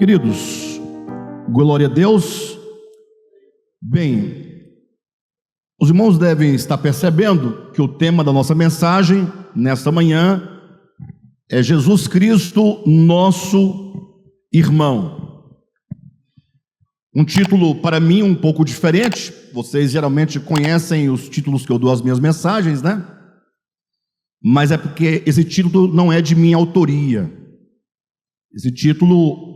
Queridos, glória a Deus. Bem, os irmãos devem estar percebendo que o tema da nossa mensagem nesta manhã é Jesus Cristo, nosso irmão. Um título para mim um pouco diferente. Vocês geralmente conhecem os títulos que eu dou às minhas mensagens, né? Mas é porque esse título não é de minha autoria. Esse título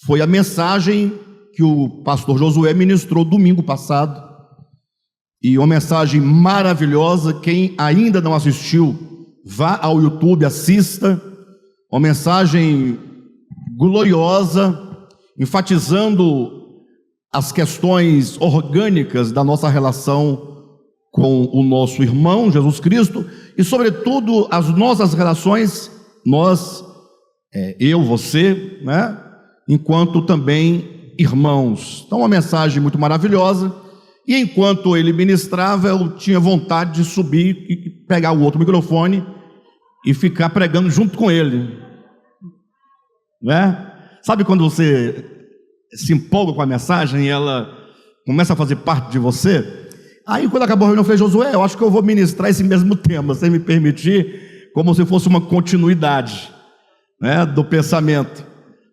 foi a mensagem que o pastor Josué ministrou domingo passado, e uma mensagem maravilhosa. Quem ainda não assistiu, vá ao YouTube, assista. Uma mensagem gloriosa, enfatizando as questões orgânicas da nossa relação com o nosso irmão Jesus Cristo, e sobretudo as nossas relações, nós, eu, você, né? Enquanto também irmãos. Então, uma mensagem muito maravilhosa. E enquanto ele ministrava, eu tinha vontade de subir e pegar o outro microfone e ficar pregando junto com ele, né? Sabe quando você se empolga com a mensagem e ela começa a fazer parte de você? Aí, quando acabou a reunião, eu falei: Josué, eu acho que eu vou ministrar esse mesmo tema, se me permitir, como se fosse uma continuidade, né, do pensamento.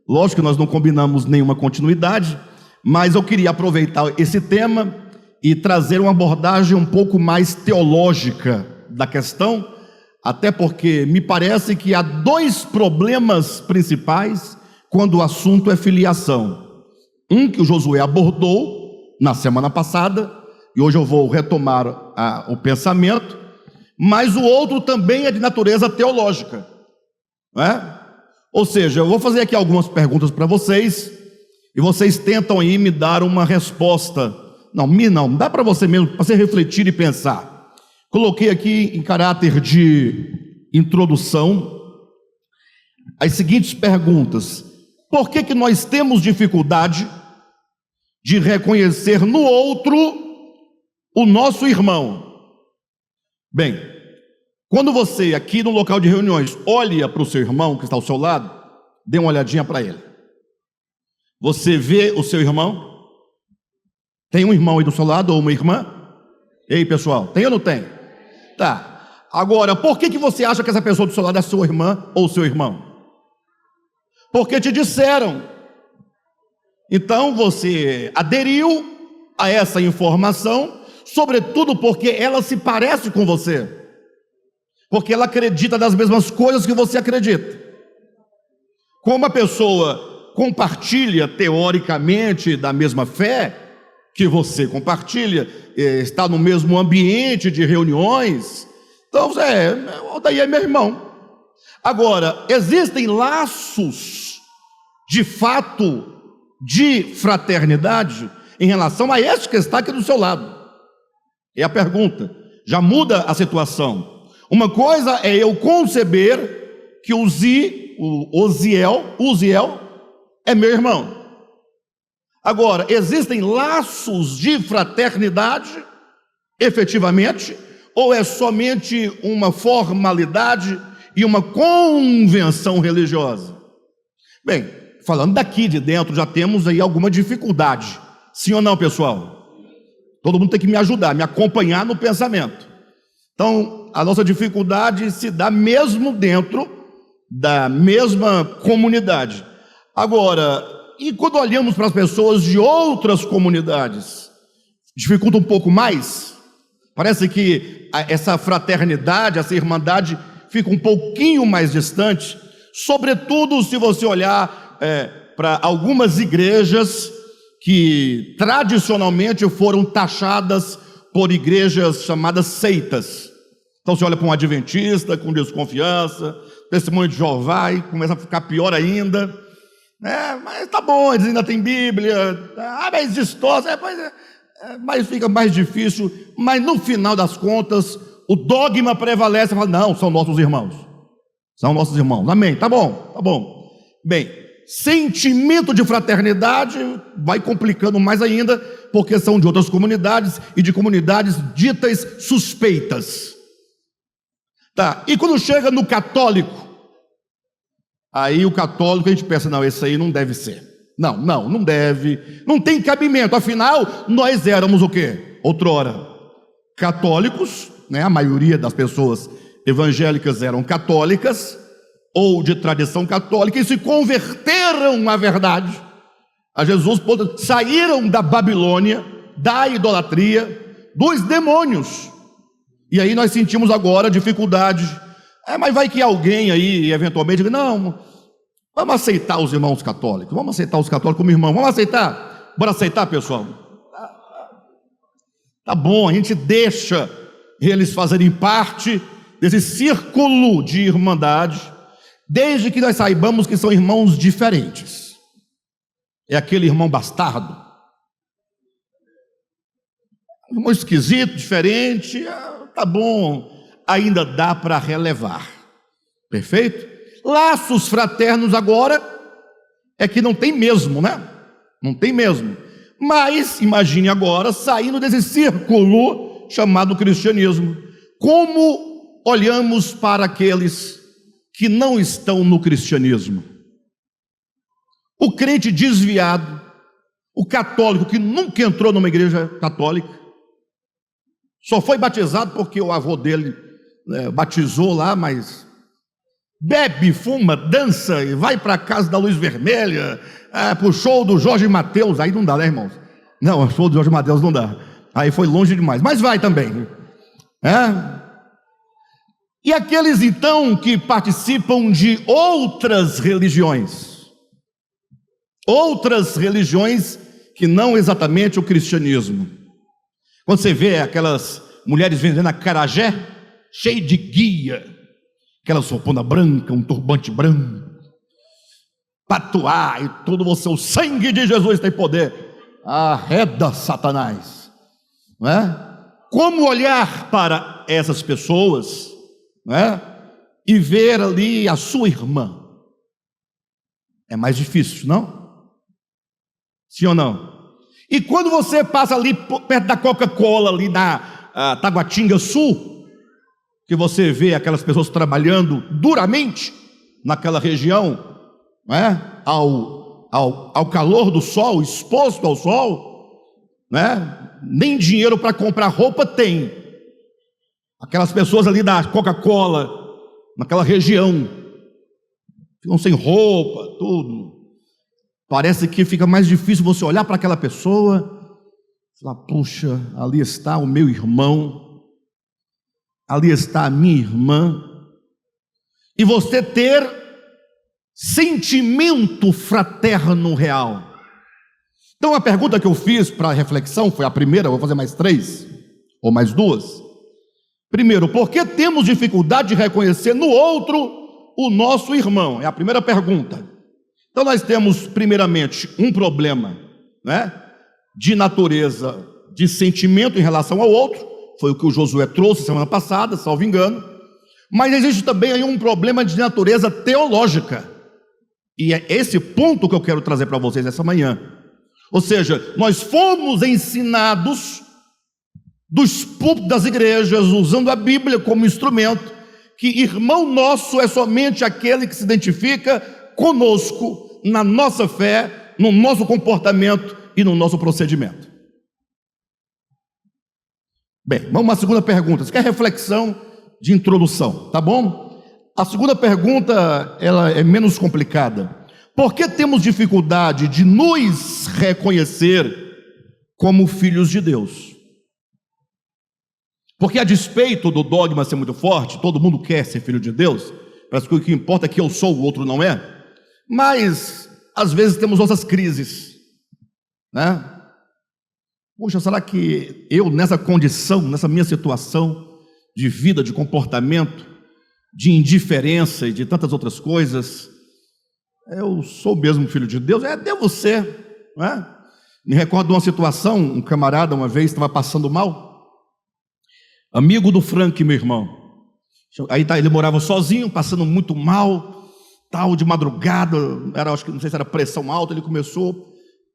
Lógico que nós não combinamos nenhuma continuidade, mas eu queria aproveitar esse tema e trazer uma abordagem um pouco mais teológica da questão, até porque me parece que há dois problemas principais quando o assunto é filiação. Um que o Josué abordou na semana passada, e hoje eu vou retomar o pensamento, mas o outro também é de natureza teológica, né? Ou seja, eu vou fazer aqui algumas perguntas para vocês, e vocês tentam aí me dar uma resposta. Não, dá para você mesmo, para você refletir e pensar. Coloquei aqui em caráter de introdução as seguintes perguntas: por que nós temos dificuldade de reconhecer no outro o nosso irmão? Bem, quando você aqui no local de reuniões olha para o seu irmão que está ao seu lado, dê uma olhadinha para ele. Você vê o seu irmão? Tem um irmão aí do seu lado ou uma irmã? Ei, pessoal, tem ou não tem? Tá. Agora, por que você acha que essa pessoa do seu lado é sua irmã ou seu irmão? Porque te disseram. Então você aderiu a essa informação, sobretudo porque ela se parece com você, porque ela acredita nas mesmas coisas que você acredita. Como a pessoa compartilha teoricamente da mesma fé que você compartilha, está no mesmo ambiente de reuniões, então daí é meu irmão. Agora, existem laços de fato de fraternidade em relação a este que está aqui do seu lado? É a pergunta. Já muda a situação. Uma coisa é eu conceber que o Uziel é meu irmão. Agora, existem laços de fraternidade, efetivamente, ou é somente uma formalidade e uma convenção religiosa? Bem, falando daqui de dentro, já temos aí alguma dificuldade. Sim ou não, pessoal? Todo mundo tem que me ajudar, me acompanhar no pensamento. Então, a nossa dificuldade se dá mesmo dentro da mesma comunidade. Agora, e quando olhamos para as pessoas de outras comunidades, dificulta um pouco mais? Parece que essa fraternidade, essa irmandade fica um pouquinho mais distante, sobretudo se você olhar para algumas igrejas que tradicionalmente foram taxadas por igrejas chamadas seitas. Então você olha para um adventista com desconfiança, testemunho de Jeová, e começa a ficar pior ainda. Mas tá bom, eles ainda têm Bíblia, mas distorce, mas fica mais difícil. Mas no final das contas, o dogma prevalece e fala: não, são nossos irmãos. São nossos irmãos, amém, tá bom. Bem, sentimento de fraternidade vai complicando mais ainda, porque são de outras comunidades e de comunidades ditas suspeitas. Tá, e quando chega no católico, Aí o católico a gente pensa, não, esse aí não deve ser. Não deve, não tem cabimento. Afinal, nós éramos o quê? Outrora, católicos, né? A maioria das pessoas evangélicas eram católicas, ou de tradição católica, e se converteram à verdade, a Jesus, saíram da Babilônia, da idolatria, dos demônios. E aí nós sentimos agora dificuldade. Mas vai que alguém aí, eventualmente, diga, não, vamos aceitar os irmãos católicos, vamos aceitar os católicos como irmão, vamos aceitar, bora aceitar, pessoal. Tá bom, a gente deixa eles fazerem parte desse círculo de irmandade, desde que nós saibamos que são irmãos diferentes. É aquele irmão bastardo, irmão esquisito, diferente, tá bom, ainda dá para relevar, perfeito? Laços fraternos agora é que não tem mesmo, né? Não tem mesmo. Mas imagine agora saindo desse círculo chamado cristianismo. Como olhamos para aqueles que não estão no cristianismo? O crente desviado, o católico que nunca entrou numa igreja católica, só foi batizado porque o avô dele batizou lá, mas bebe, fuma, dança e vai para a casa da luz vermelha, para o show do Jorge Mateus. Aí não dá, né, irmãos? Não, o show do Jorge Mateus não dá, aí foi longe demais, mas vai também. E aqueles então que participam de outras religiões que não exatamente o cristianismo. Quando você vê aquelas mulheres vendendo acarajé, cheio de guia, aquela roupona branca, um turbante branco, patuá e tudo, você, o sangue de Jesus tem poder, arreda Satanás, não é? Como olhar para essas pessoas, não é? E ver ali a sua irmã? É mais difícil, não? Sim ou não? E quando você passa ali perto da Coca-Cola, ali na Taguatinga Sul, que você vê aquelas pessoas trabalhando duramente naquela região, não é? ao calor do sol, exposto ao sol, né? Nem dinheiro para comprar roupa tem. Aquelas pessoas ali da Coca-Cola, naquela região, ficam sem roupa, tudo. Parece que fica mais difícil você olhar para aquela pessoa e falar, puxa, ali está o meu irmão, ali está a minha irmã, e você ter sentimento fraterno real. Então a pergunta que eu fiz para reflexão foi a primeira, vou fazer mais 3 ou mais 2. Primeiro, por que temos dificuldade de reconhecer no outro o nosso irmão? É a primeira pergunta. Então nós temos primeiramente um problema, né, de natureza, de sentimento em relação ao outro, foi o que o Josué trouxe semana passada, salvo engano, mas existe também aí um problema de natureza teológica, e é esse ponto que eu quero trazer para vocês essa manhã. Ou seja, nós fomos ensinados dos púlpitos das igrejas, usando a Bíblia como instrumento, que irmão nosso é somente aquele que se identifica conosco, na nossa fé, no nosso comportamento e no nosso procedimento. Bem, vamos à segunda pergunta. Isso aqui é reflexão de introdução, tá bom? A segunda pergunta, ela é menos complicada. Por que temos dificuldade de nos reconhecer como filhos de Deus? Porque a despeito do dogma ser muito forte, todo mundo quer ser filho de Deus, parece que o que importa é que eu sou, o outro não é. Mas, às vezes temos nossas crises, né? Poxa, será que eu nessa condição, nessa minha situação de vida, de comportamento, de indiferença e de tantas outras coisas, eu sou mesmo filho de Deus? Devo ser, né? Me recordo de uma situação, um camarada uma vez estava passando mal, amigo do Frank, meu irmão. Aí ele morava sozinho, passando muito mal, tal, de madrugada, acho que não sei se era pressão alta, ele começou,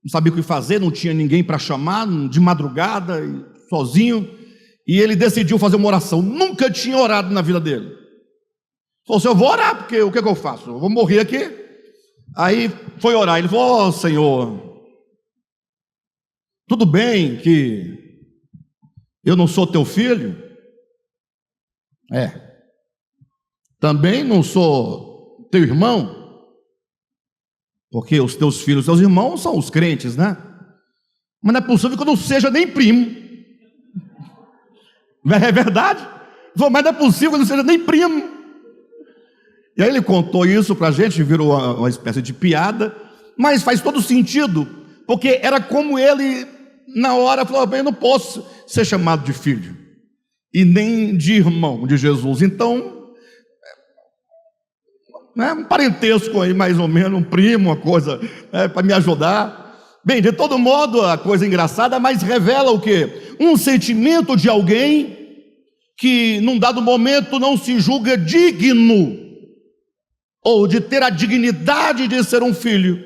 não sabia o que fazer, não tinha ninguém para chamar, de madrugada, sozinho, e ele decidiu fazer uma oração. Nunca tinha orado na vida dele. Falou assim: eu vou orar, porque o que eu faço? Eu vou morrer aqui. Aí foi orar, ele falou: Senhor, tudo bem que eu não sou teu filho? Também não sou teu irmão? Porque os teus filhos, teus irmãos são os crentes, né? Mas não é possível que eu não seja nem primo. É verdade? Mas não é possível que eu não seja nem primo. E aí ele contou isso para a gente, virou uma espécie de piada, mas faz todo sentido, porque era como ele, na hora, falou: eu não posso ser chamado de filho, e nem de irmão de Jesus. Então, um parentesco aí, mais ou menos, um primo, uma coisa, para me ajudar. Bem, de todo modo, a coisa engraçada, mas revela o quê? Um sentimento de alguém que, num dado momento, não se julga digno, ou de ter a dignidade de ser um filho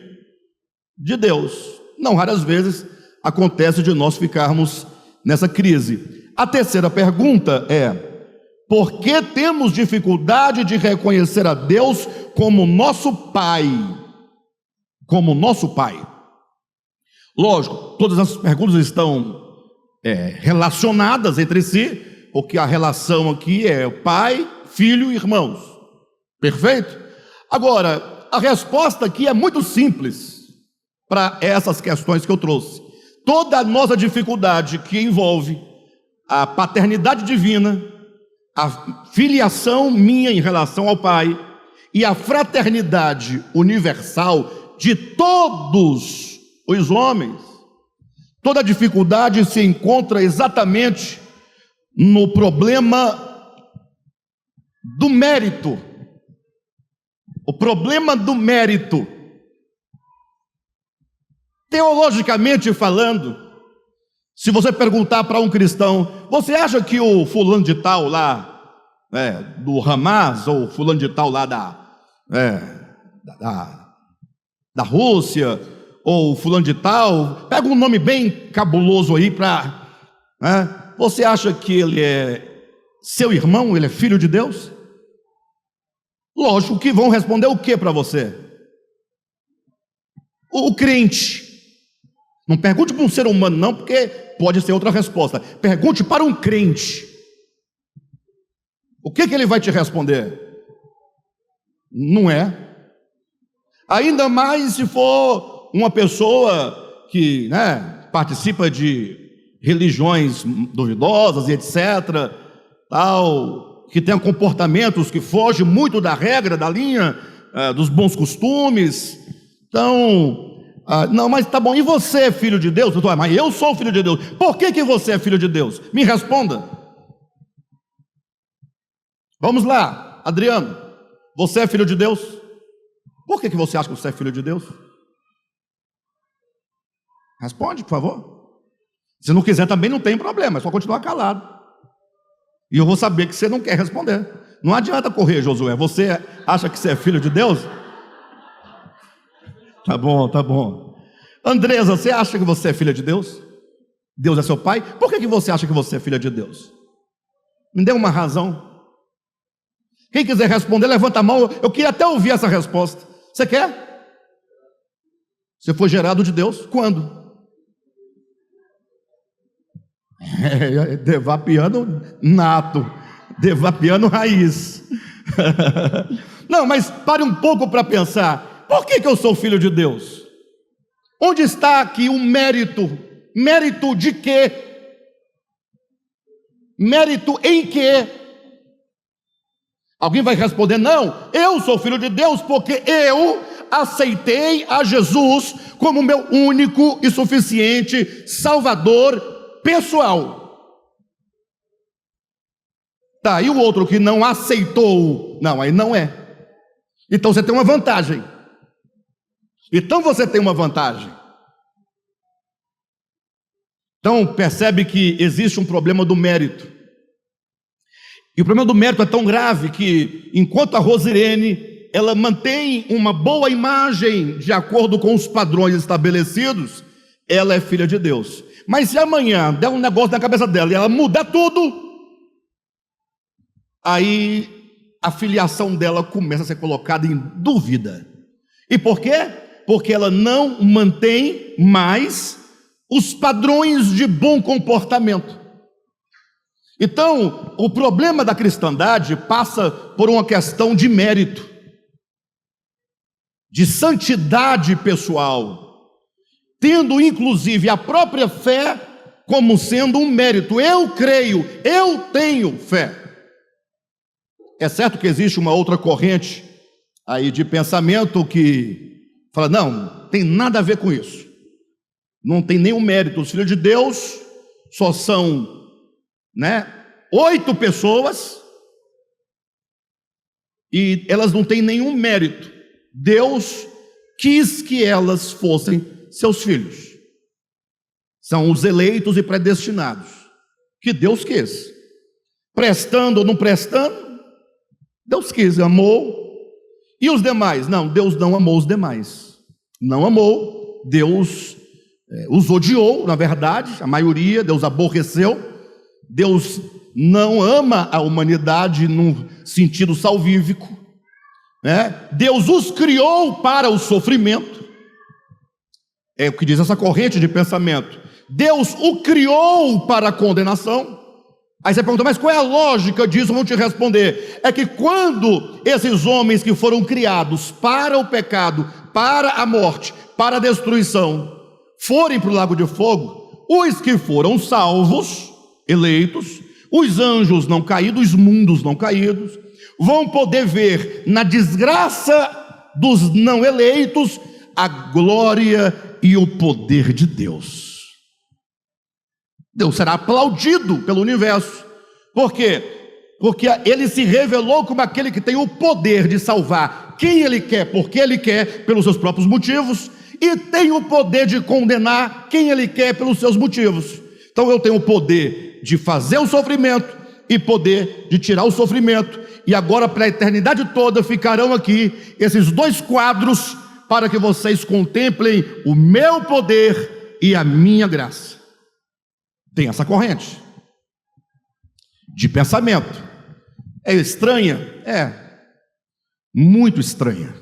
de Deus. Não raras vezes acontece de nós ficarmos nessa crise. A terceira pergunta é: por que temos dificuldade de reconhecer a Deus como nosso Pai? Como nosso Pai. Lógico, todas as perguntas estão relacionadas entre si, porque a relação aqui é pai, filho e irmãos. Perfeito? Agora, a resposta aqui é muito simples para essas questões que eu trouxe. Toda a nossa dificuldade que envolve a paternidade divina, a filiação minha em relação ao Pai e a fraternidade universal de todos os homens, toda a dificuldade se encontra exatamente no problema do mérito. O problema do mérito. Teologicamente falando, se você perguntar para um cristão: você acha que o fulano de tal lá, do Hamas, ou fulano de tal lá da Rússia, ou fulano de tal, pega um nome bem cabuloso aí para... você acha que ele é seu irmão, ele é filho de Deus? Lógico que vão responder o que para você? O crente. Não pergunte para um ser humano não, porque pode ser outra resposta. Pergunte para um crente. O que ele vai te responder? Não é? Ainda mais se for uma pessoa que participa de religiões duvidosas e etc., tal, que tem comportamentos que fogem muito da regra, da linha, dos bons costumes. Então, não, mas tá bom, e você é filho de Deus? Mas eu sou filho de Deus. Por que você é filho de Deus? Me responda. Vamos lá, Adriano, você é filho de Deus? Por que você acha que você é filho de Deus? Responde, por favor. Se não quiser também não tem problema, é só continuar calado. E eu vou saber que você não quer responder. Não adianta correr, Josué. Você acha que você é filho de Deus? Tá bom, tá bom. Andresa, você acha que você é filha de Deus? Deus é seu pai? Por que você acha que você é filha de Deus? Me dê uma razão. Quem quiser responder, levanta a mão. Eu queria até ouvir essa resposta. Você quer? Você foi gerado de Deus? Quando? Devapiano nato, devapiano raiz. Não, mas pare um pouco para pensar. Por que eu sou filho de Deus? Onde está aqui o mérito? Mérito de quê? Mérito em quê? Alguém vai responder: não, eu sou filho de Deus porque eu aceitei a Jesus como meu único e suficiente Salvador pessoal. Tá, e o outro que não aceitou? Não, aí não é. Então você tem uma vantagem. Então percebe que existe um problema do mérito. E o problema do mérito é tão grave que, enquanto a Rosirene, ela mantém uma boa imagem de acordo com os padrões estabelecidos, ela é filha de Deus. Mas se amanhã der um negócio na cabeça dela e ela mudar tudo, aí a filiação dela começa a ser colocada em dúvida. E por quê? Porque ela não mantém mais os padrões de bom comportamento. Então, o problema da cristandade passa por uma questão de mérito, de santidade pessoal, tendo inclusive a própria fé como sendo um mérito. Eu creio, eu tenho fé. É certo que existe uma outra corrente aí de pensamento que fala, não, tem nada a ver com isso. Não tem nenhum mérito. Os filhos de Deus só são, 8 pessoas e elas não têm nenhum mérito. Deus quis que elas fossem seus filhos. São os eleitos e predestinados, que Deus quis. Prestando ou não prestando, Deus quis, amou. E os demais? Não, Deus não amou os demais. Não amou, Deus os odiou, na verdade, a maioria, Deus aborreceu. Deus não ama a humanidade num sentido salvífico, Deus os criou para o sofrimento. É o que diz essa corrente de pensamento. Deus o criou para a condenação. Aí você pergunta, mas qual é a lógica disso? Vou te responder. É que quando esses homens que foram criados para o pecado, para a morte, para a destruição, forem para o lago de fogo, os que foram salvos, eleitos, os anjos não caídos, os mundos não caídos, vão poder ver na desgraça dos não eleitos a glória e o poder de Deus. Deus será aplaudido pelo universo. Por quê? Porque ele se revelou como aquele que tem o poder de salvar quem ele quer, porque ele quer, pelos seus próprios motivos, e tem o poder de condenar quem ele quer pelos seus motivos. Então eu tenho o poder de fazer o sofrimento e poder de tirar o sofrimento. E agora para a eternidade toda ficarão aqui esses 2 quadros para que vocês contemplem o meu poder e a minha graça. Tem essa corrente de pensamento. É estranha? É. Muito estranha.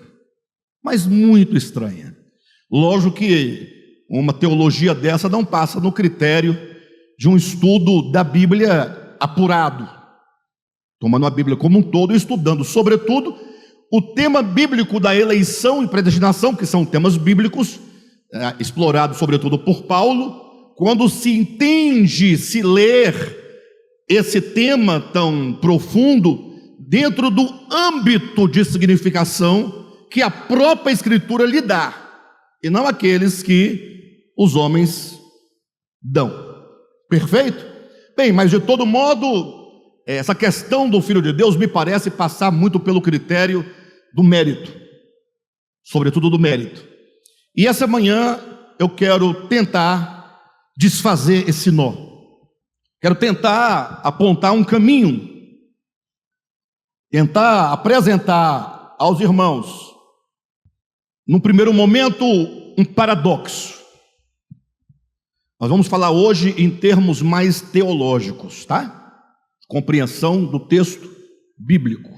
Mas muito estranha. Lógico que uma teologia dessa não passa no critério de um estudo da Bíblia apurado, tomando a Bíblia como um todo e estudando, sobretudo, o tema bíblico da eleição e predestinação, que são temas bíblicos, explorados sobretudo por Paulo. Quando se entende, se ler esse tema tão profundo dentro do âmbito de significação que a própria Escritura lhe dá, e não aqueles que os homens dão. Perfeito? Bem, mas de todo modo, essa questão do Filho de Deus me parece passar muito pelo critério do mérito, sobretudo do mérito. E essa manhã eu quero tentar desfazer esse nó. Quero tentar apontar um caminho, tentar apresentar aos irmãos, num primeiro momento, um paradoxo. Nós vamos falar hoje em termos mais teológicos, tá? Compreensão do texto bíblico.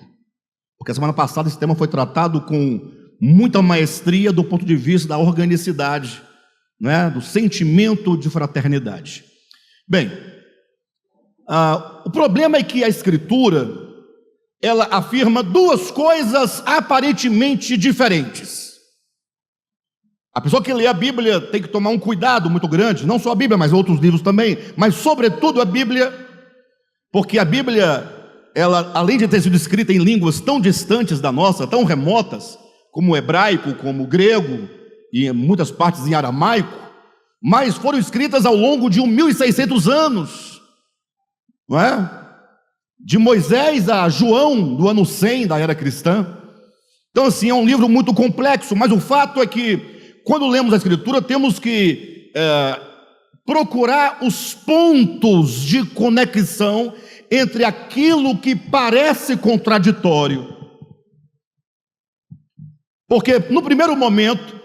Porque a semana passada esse tema foi tratado com muita maestria do ponto de vista da organicidade, do sentimento de fraternidade. Bem, o problema é que a Escritura, ela afirma 2 coisas aparentemente diferentes. A pessoa que lê a Bíblia tem que tomar um cuidado muito grande, não só a Bíblia, mas outros livros também, mas sobretudo a Bíblia, porque a Bíblia, ela, além de ter sido escrita em línguas tão distantes da nossa, tão remotas, como o hebraico, como o grego, e em muitas partes em aramaico, mas foram escritas ao longo de 1.600 anos, não é? De Moisés a João, do ano 100 da era cristã. Então assim, é um livro muito complexo, mas o fato é que quando lemos a Escritura temos que procurar os pontos de conexão entre aquilo que parece contraditório, porque no primeiro momento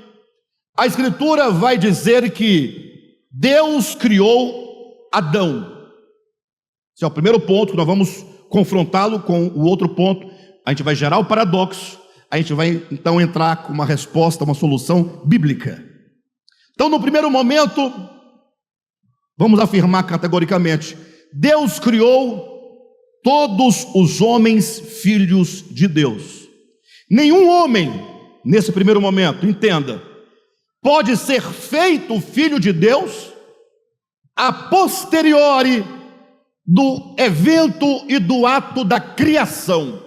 a Escritura vai dizer que Deus criou Adão. Esse é o primeiro ponto, que nós vamos confrontá-lo com o outro ponto. a gente vai gerar o paradoxo, a gente vai então entrar com uma resposta, uma solução bíblica. Então, no primeiro momento, vamos afirmar categoricamente: Deus criou todos os homens filhos de Deus. Nenhum homem, nesse primeiro momento, entenda, pode ser feito filho de Deus a posteriori do evento e do ato da criação.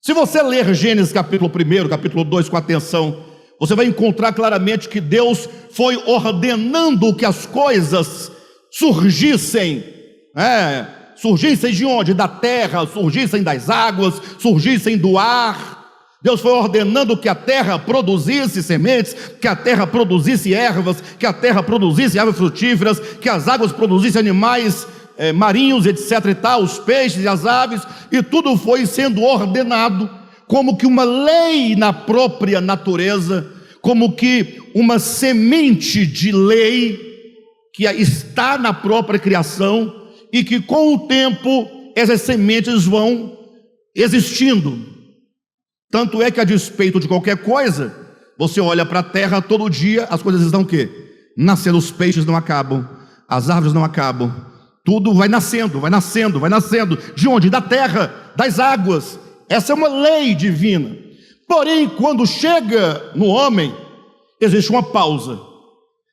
Se você ler Gênesis capítulo 1, capítulo 2 com atenção, você vai encontrar claramente que Deus foi ordenando que as coisas surgissem. Surgissem de onde? Da terra, surgissem das águas, surgissem do ar. Deus foi ordenando que a terra produzisse sementes, que a terra produzisse ervas, que a terra produzisse árvores frutíferas, que as águas produzissem animais marinhos, etc. e tal, os peixes e as aves, e tudo foi sendo ordenado como que uma lei na própria natureza, como que uma semente de lei que está na própria criação, e que com o tempo essas sementes vão existindo. Tanto é que, a despeito de qualquer coisa, você olha para a terra todo dia, as coisas estão o quê? Nascendo, os peixes não acabam, as árvores não acabam, tudo vai nascendo, vai nascendo, vai nascendo. De onde? Da terra, das águas. Essa é uma lei divina. Porém, quando chega no homem, existe uma pausa.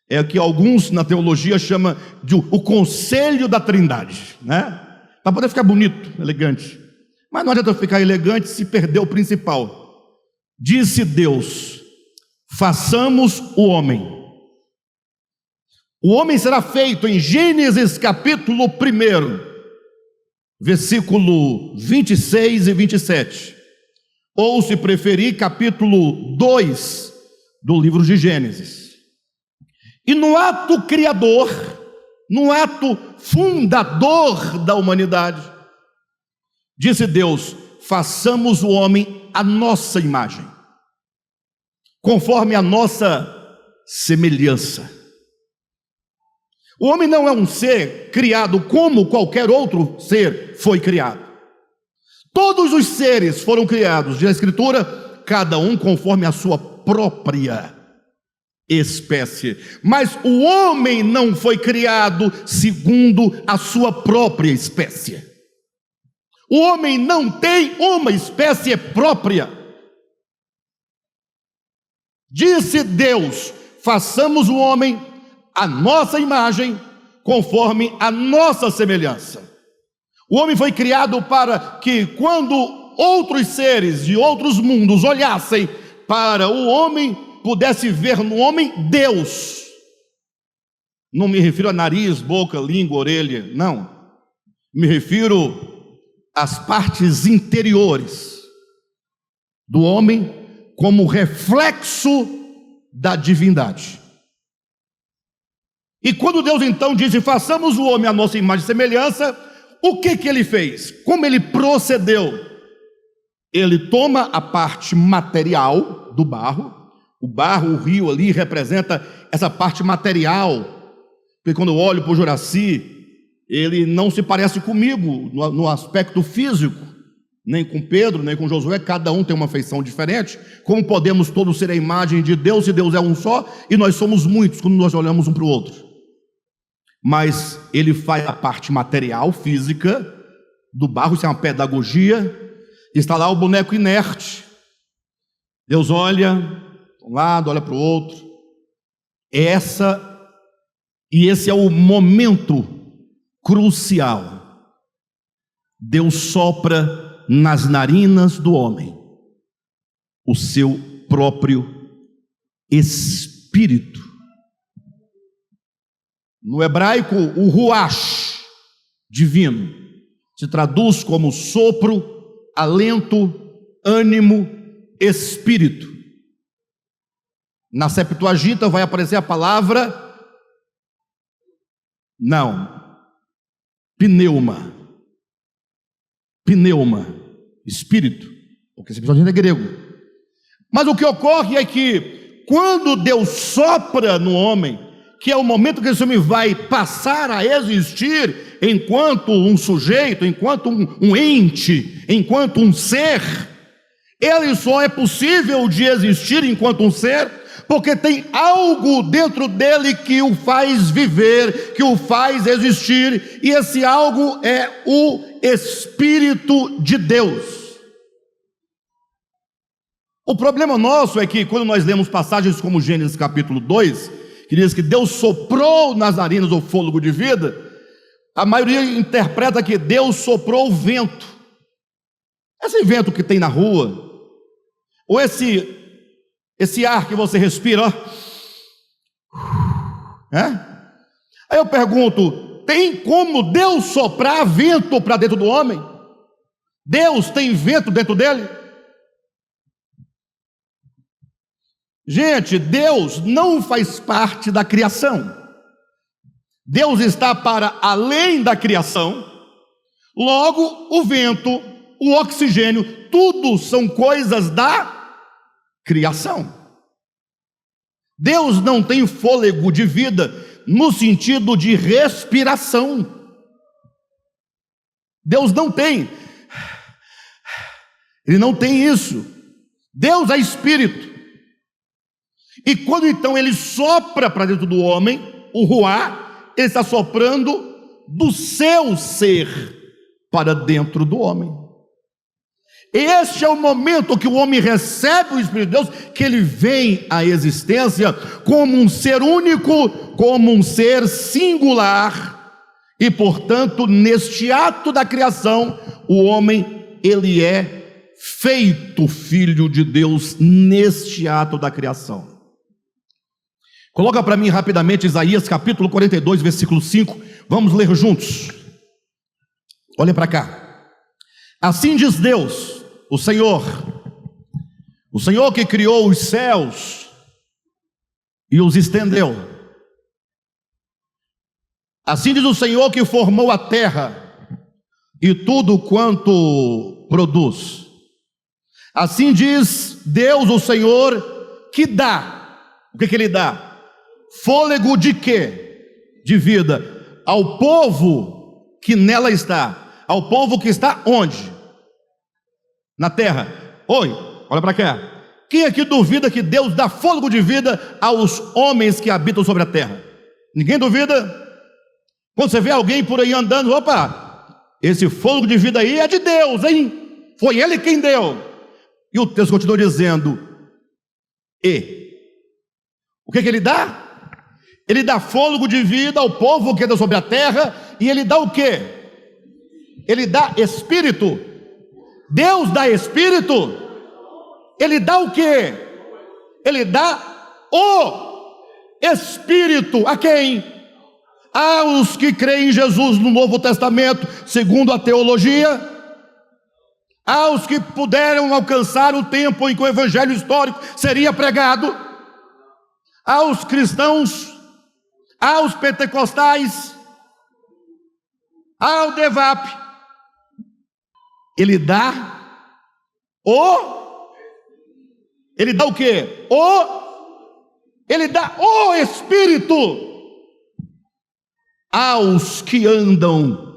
É o que alguns na teologia chamam de o conselho da Trindade, né? Para poder ficar bonito, elegante. Mas não adianta ficar elegante se perder o principal. Disse Deus: façamos o homem. O homem será feito em Gênesis capítulo 1, versículo 26 e 27. Ou, se preferir, capítulo 2 do livro de Gênesis. E no ato criador, no ato fundador da humanidade, disse Deus: façamos o homem à nossa imagem, conforme a nossa semelhança. O homem não é um ser criado como qualquer outro ser foi criado. Todos os seres foram criados, diz a Escritura, cada um conforme a sua própria espécie. Mas o homem não foi criado segundo a sua própria espécie. O homem não tem uma espécie própria. Disse Deus: façamos o homem à nossa imagem, conforme a nossa semelhança. O homem foi criado para que, quando outros seres de outros mundos olhassem para o homem, pudesse ver no homem Deus. Não me refiro a nariz, boca, língua, orelha, não. Me refiro às partes interiores do homem como reflexo da divindade. E quando Deus então disse: façamos o homem à nossa imagem e semelhança, o que ele fez? Como ele procedeu? Ele toma a parte material do barro. O barro, o rio ali representa essa parte material, porque quando eu olho para o Juraci, ele não se parece comigo no aspecto físico, nem com Pedro, nem com Josué. Cada um tem uma feição diferente. Como podemos todos ser a imagem de Deus, se Deus é um só, e nós somos muitos quando nós olhamos um para o outro? Mas ele faz a parte material, física, do barro. Isso é uma pedagogia. Está lá o boneco inerte. Deus olha para um lado, olha para o outro. Esse é o momento crucial. Deus sopra nas narinas do homem o seu próprio espírito. No hebraico, o ruach divino se traduz como sopro, alento, ânimo, espírito. Na Septuaginta vai aparecer a palavra pneuma, espírito, porque Septuaginta é grego. Mas o que ocorre é que quando Deus sopra no homem, que é o momento que esse homem vai passar a existir, enquanto um sujeito, enquanto um ente, enquanto um ser, ele só é possível de existir enquanto um ser, porque tem algo dentro dele que o faz viver, que o faz existir, e esse algo é o Espírito de Deus. O problema nosso é que quando nós lemos passagens como Gênesis capítulo 2, que diz que Deus soprou nas narinas o fôlego de vida, a maioria interpreta que Deus soprou o vento. Esse vento que tem na rua, ou esse ar que você respira, ó. Aí eu pergunto, tem como Deus soprar vento para dentro do homem? Deus tem vento dentro dele? Gente, Deus não faz parte da criação. Deus está para além da criação. Logo, o vento, o oxigênio, tudo são coisas da criação. Deus não tem fôlego de vida no sentido de respiração. Deus não tem. Ele não tem isso. Deus é espírito. E quando então ele sopra para dentro do homem, o ruá, ele está soprando do seu ser para dentro do homem. Este é o momento que o homem recebe o Espírito de Deus, que ele vem à existência como um ser único, como um ser singular, e portanto, neste ato da criação, o homem, ele é feito filho de Deus neste ato da criação. Coloca para mim rapidamente Isaías capítulo 42, versículo 5. Vamos ler juntos. Olhem para cá. Assim diz Deus, o Senhor que criou os céus e os estendeu. Assim diz o Senhor que formou a terra e tudo quanto produz. Assim diz Deus, o Senhor, que dá. O que ele dá? Fôlego de quê? De vida ao povo que nela está. Ao povo que está onde? Na terra. Oi, olha para cá. Quem aqui duvida que Deus dá fôlego de vida aos homens que habitam sobre a terra? Ninguém duvida? Quando você vê alguém por aí andando, opa, esse fôlego de vida aí é de Deus, hein? Foi Ele quem deu. E o texto continua dizendo, o que ele dá? Ele dá fôlego de vida ao povo que anda sobre a terra, e ele dá o quê? Ele dá espírito. Deus dá espírito. Ele dá o quê? Ele dá o espírito. A quem? Aos que creem em Jesus no Novo Testamento, segundo a teologia, aos que puderam alcançar o tempo em que o evangelho histórico seria pregado, aos cristãos, aos pentecostais, ao DEVAP. Ele dá o quê? Ele dá o Espírito aos que andam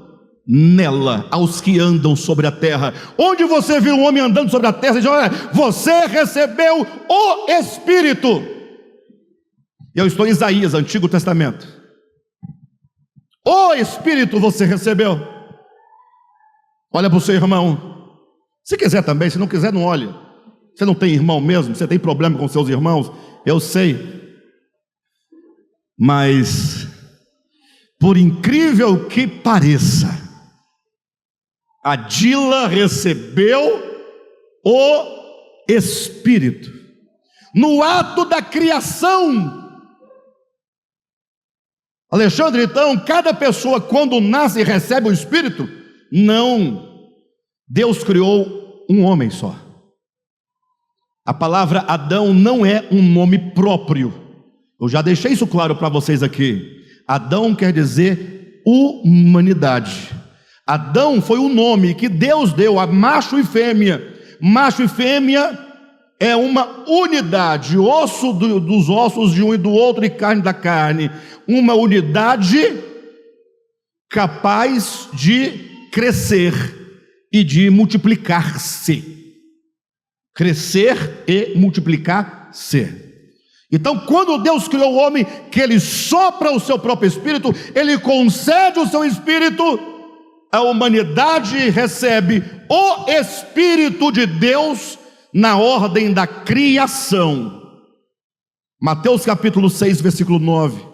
nela, aos que andam sobre a terra. Onde você viu um homem andando sobre a terra, você diz, olha, você recebeu o Espírito. Eu estou em Isaías, Antigo Testamento. O Espírito você recebeu. Olha para o seu irmão. Se quiser também, se não quiser, não olhe. Você não tem irmão mesmo? Você tem problema com seus irmãos? Eu sei. Mas, por incrível que pareça, a Dila recebeu o Espírito. No ato da criação. Alexandre, então, cada pessoa quando nasce recebe o Espírito? Não, Deus criou um homem só. A palavra Adão não é um nome próprio. Eu já deixei isso claro para vocês aqui. Adão quer dizer humanidade. Adão foi o nome que Deus deu a macho e fêmea. Macho e fêmea é uma unidade, osso dos ossos de um e do outro e carne da carne. Uma unidade capaz de crescer e de multiplicar-se. Crescer e multiplicar-se. Então, quando Deus criou o homem, que Ele sopra o seu próprio Espírito, Ele concede o seu Espírito, a humanidade recebe o Espírito de Deus na ordem da criação. Mateus capítulo 6, versículo 9.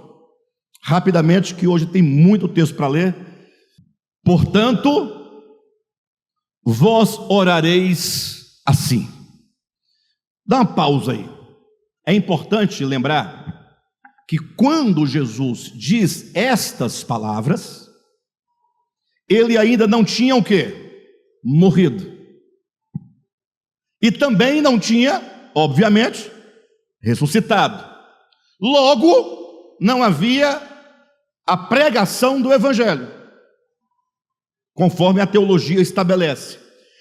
Rapidamente, que hoje tem muito texto para ler. Portanto, vós orareis assim. Dá uma pausa aí. É importante lembrar que quando Jesus diz estas palavras, ele ainda não tinha o quê? Morrido. E também não tinha, obviamente, ressuscitado. Logo, não havia a pregação do Evangelho, conforme a teologia estabelece.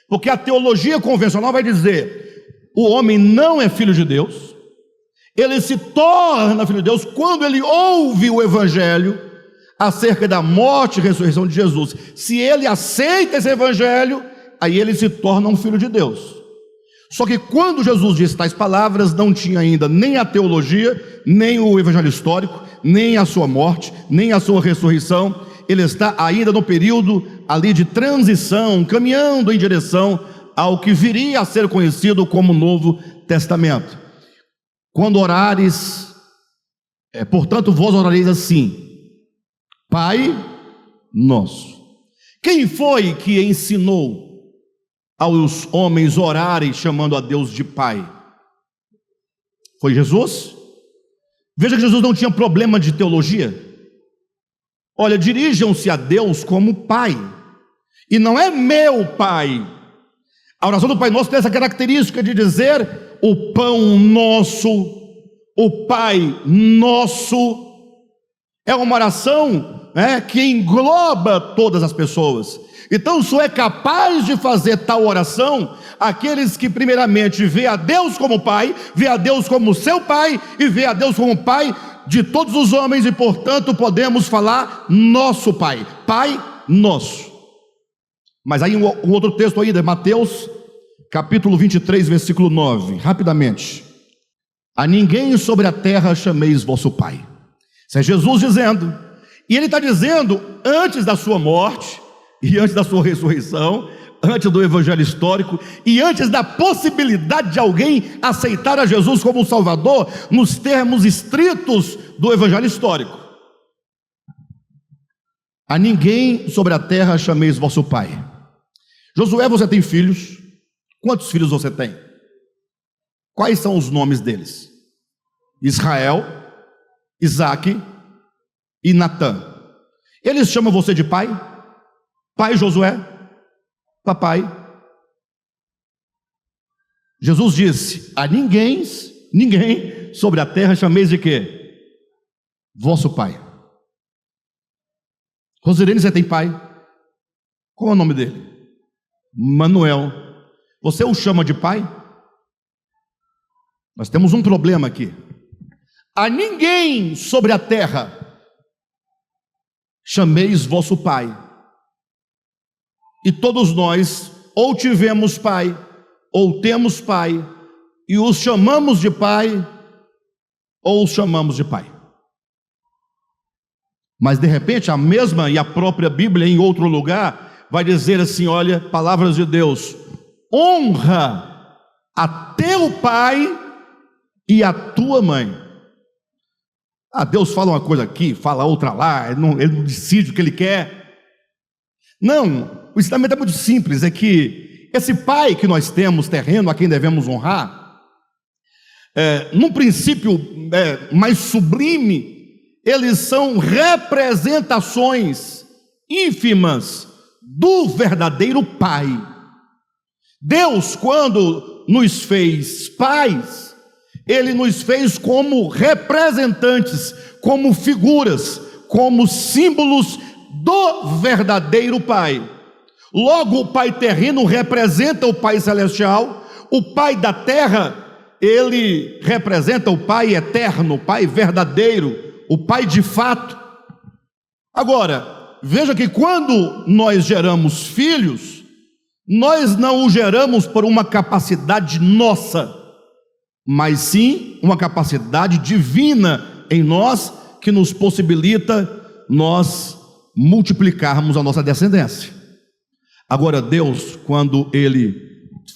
Porque a teologia convencional vai dizer: o homem não é filho de Deus, ele se torna filho de Deus quando ele ouve o Evangelho acerca da morte e ressurreição de Jesus. Se ele aceita esse Evangelho, aí ele se torna um filho de Deus. Só que quando Jesus disse tais palavras, não tinha ainda nem a teologia, nem o Evangelho histórico, nem a sua morte, nem a sua ressurreição. Ele está ainda no período ali de transição, caminhando em direção ao que viria a ser conhecido como Novo Testamento. Quando orares, portanto, vós orareis assim: Pai nosso. Quem foi que ensinou aos homens orarem chamando a Deus de Pai? Foi Jesus? Veja que Jesus não tinha problema de teologia. Olha, dirijam-se a Deus como Pai, e não é meu Pai. A oração do Pai Nosso tem essa característica de dizer: o pão nosso, o Pai nosso. É uma oração que engloba todas as pessoas. Então só é capaz de fazer tal oração aqueles que primeiramente vê a Deus como Pai, vê a Deus como seu Pai e vê a Deus como Pai de todos os homens, e portanto podemos falar nosso Pai, Pai nosso. Mas aí um outro texto ainda, Mateus capítulo 23, versículo 9, rapidamente: a ninguém sobre a terra chameis vosso Pai. Isso é Jesus dizendo, e ele está dizendo antes da sua morte, e antes da sua ressurreição, antes do Evangelho histórico, e antes da possibilidade de alguém aceitar a Jesus como Salvador, nos termos estritos do Evangelho histórico. A ninguém sobre a terra chameis vosso Pai. Josué, você tem filhos? Quantos filhos você tem? Quais são os nomes deles? Israel, Isaque e Natã. Eles chamam você de pai? Pai Josué? Papai? Jesus disse: a ninguém sobre a terra chameis de quê? Vosso pai. Rosirene, você tem pai? Qual é o nome dele? Manuel. Você o chama de pai? Nós temos um problema aqui. A ninguém sobre a terra chameis vosso pai. E todos nós ou tivemos pai, ou temos pai, e os chamamos de pai, ou os chamamos de pai. Mas de repente a mesma e a própria Bíblia em outro lugar vai dizer assim: olha, palavras de Deus: honra a teu pai e a tua mãe. Deus fala uma coisa aqui, fala outra lá, ele não decide o que ele quer. Não, o ensinamento é muito simples, é que esse pai que nós temos terreno, a quem devemos honrar, num princípio mais sublime, eles são representações ínfimas do verdadeiro pai. Deus, quando nos fez pais, Ele nos fez como representantes, como figuras, como símbolos do verdadeiro pai. Logo, o pai terreno representa o pai celestial, o pai da terra, ele representa o pai eterno, o pai verdadeiro, o pai de fato. Agora, veja que quando nós geramos filhos, nós não os geramos por uma capacidade nossa, mas sim uma capacidade divina em nós, que nos possibilita nós multiplicarmos a nossa descendência. Agora Deus, quando Ele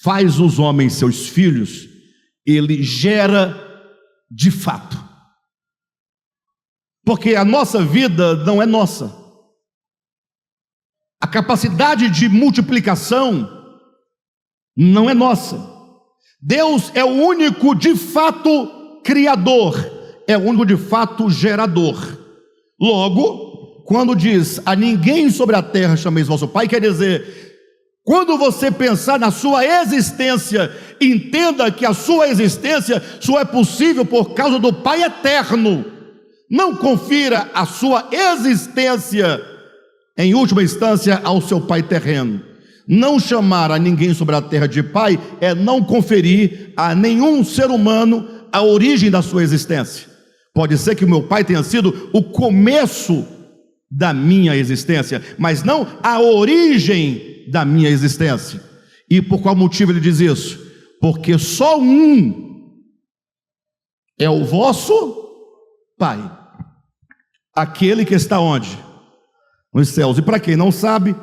faz os homens seus filhos, Ele gera de fato, porque a nossa vida não é nossa, a capacidade de multiplicação não é nossa. Deus é o único de fato criador, é o único de fato gerador. Logo, quando diz a ninguém sobre a terra chameis vosso pai, quer dizer, quando você pensar na sua existência, entenda que a sua existência só é possível por causa do Pai eterno. Não confira a sua existência, em última instância, ao seu pai terreno. Não chamar a ninguém sobre a terra de pai é não conferir a nenhum ser humano a origem da sua existência. Pode ser que o meu pai tenha sido o começo da minha existência, mas não a origem da minha existência. E por qual motivo ele diz isso? Porque só um é o vosso Pai, aquele que está onde? Nos céus. E para quem não sabe,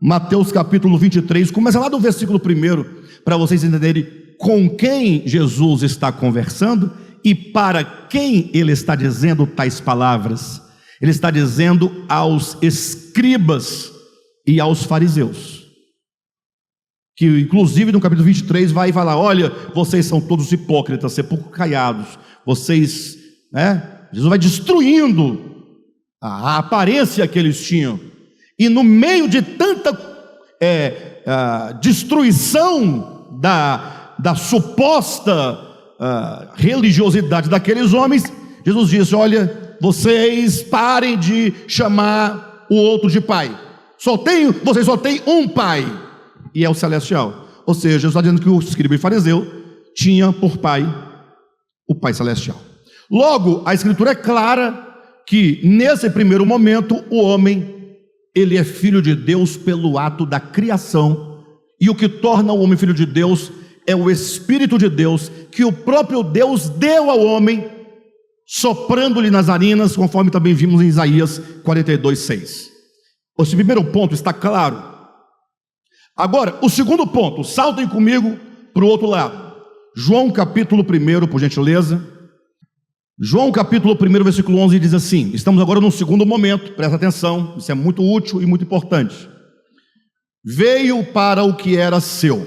Mateus capítulo 23, começa lá do versículo 1, para vocês entenderem com quem Jesus está conversando e para quem ele está dizendo tais palavras. Ele está dizendo aos escribas e aos fariseus, que inclusive no capítulo 23 vai falar: olha, vocês são todos hipócritas, sepulcros caiados, vocês, Jesus vai destruindo a aparência que eles tinham, e no meio de tanta destruição da suposta religiosidade daqueles homens, Jesus disse: olha, vocês parem de chamar o outro de pai, vocês só têm um pai, e é o celestial. Ou seja, Jesus está dizendo que o escriba e fariseu tinha por pai o Pai celestial. Logo, a escritura é clara que nesse primeiro momento o homem, ele é filho de Deus pelo ato da criação, e o que torna o homem filho de Deus é o Espírito de Deus, que o próprio Deus deu ao homem, soprando-lhe nas narinas, conforme também vimos em Isaías 42:6. Esse primeiro ponto está claro. Agora, o segundo ponto, saltem comigo para o outro lado. João capítulo 1, por gentileza. João capítulo 1, versículo 11 diz assim, estamos agora no segundo momento, presta atenção, isso é muito útil e muito importante. Veio para o que era seu,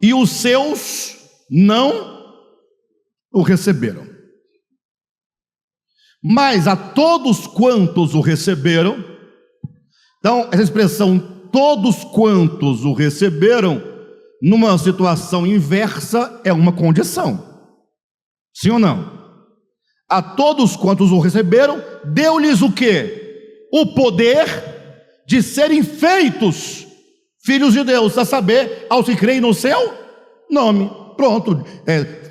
e os seus não o receberam. Mas a todos quantos o receberam, então essa expressão todos quantos o receberam, numa situação inversa é uma condição. Sim ou não? A todos quantos o receberam, deu-lhes o quê? O poder de serem feitos filhos de Deus, a saber, aos que creem no seu nome. Pronto,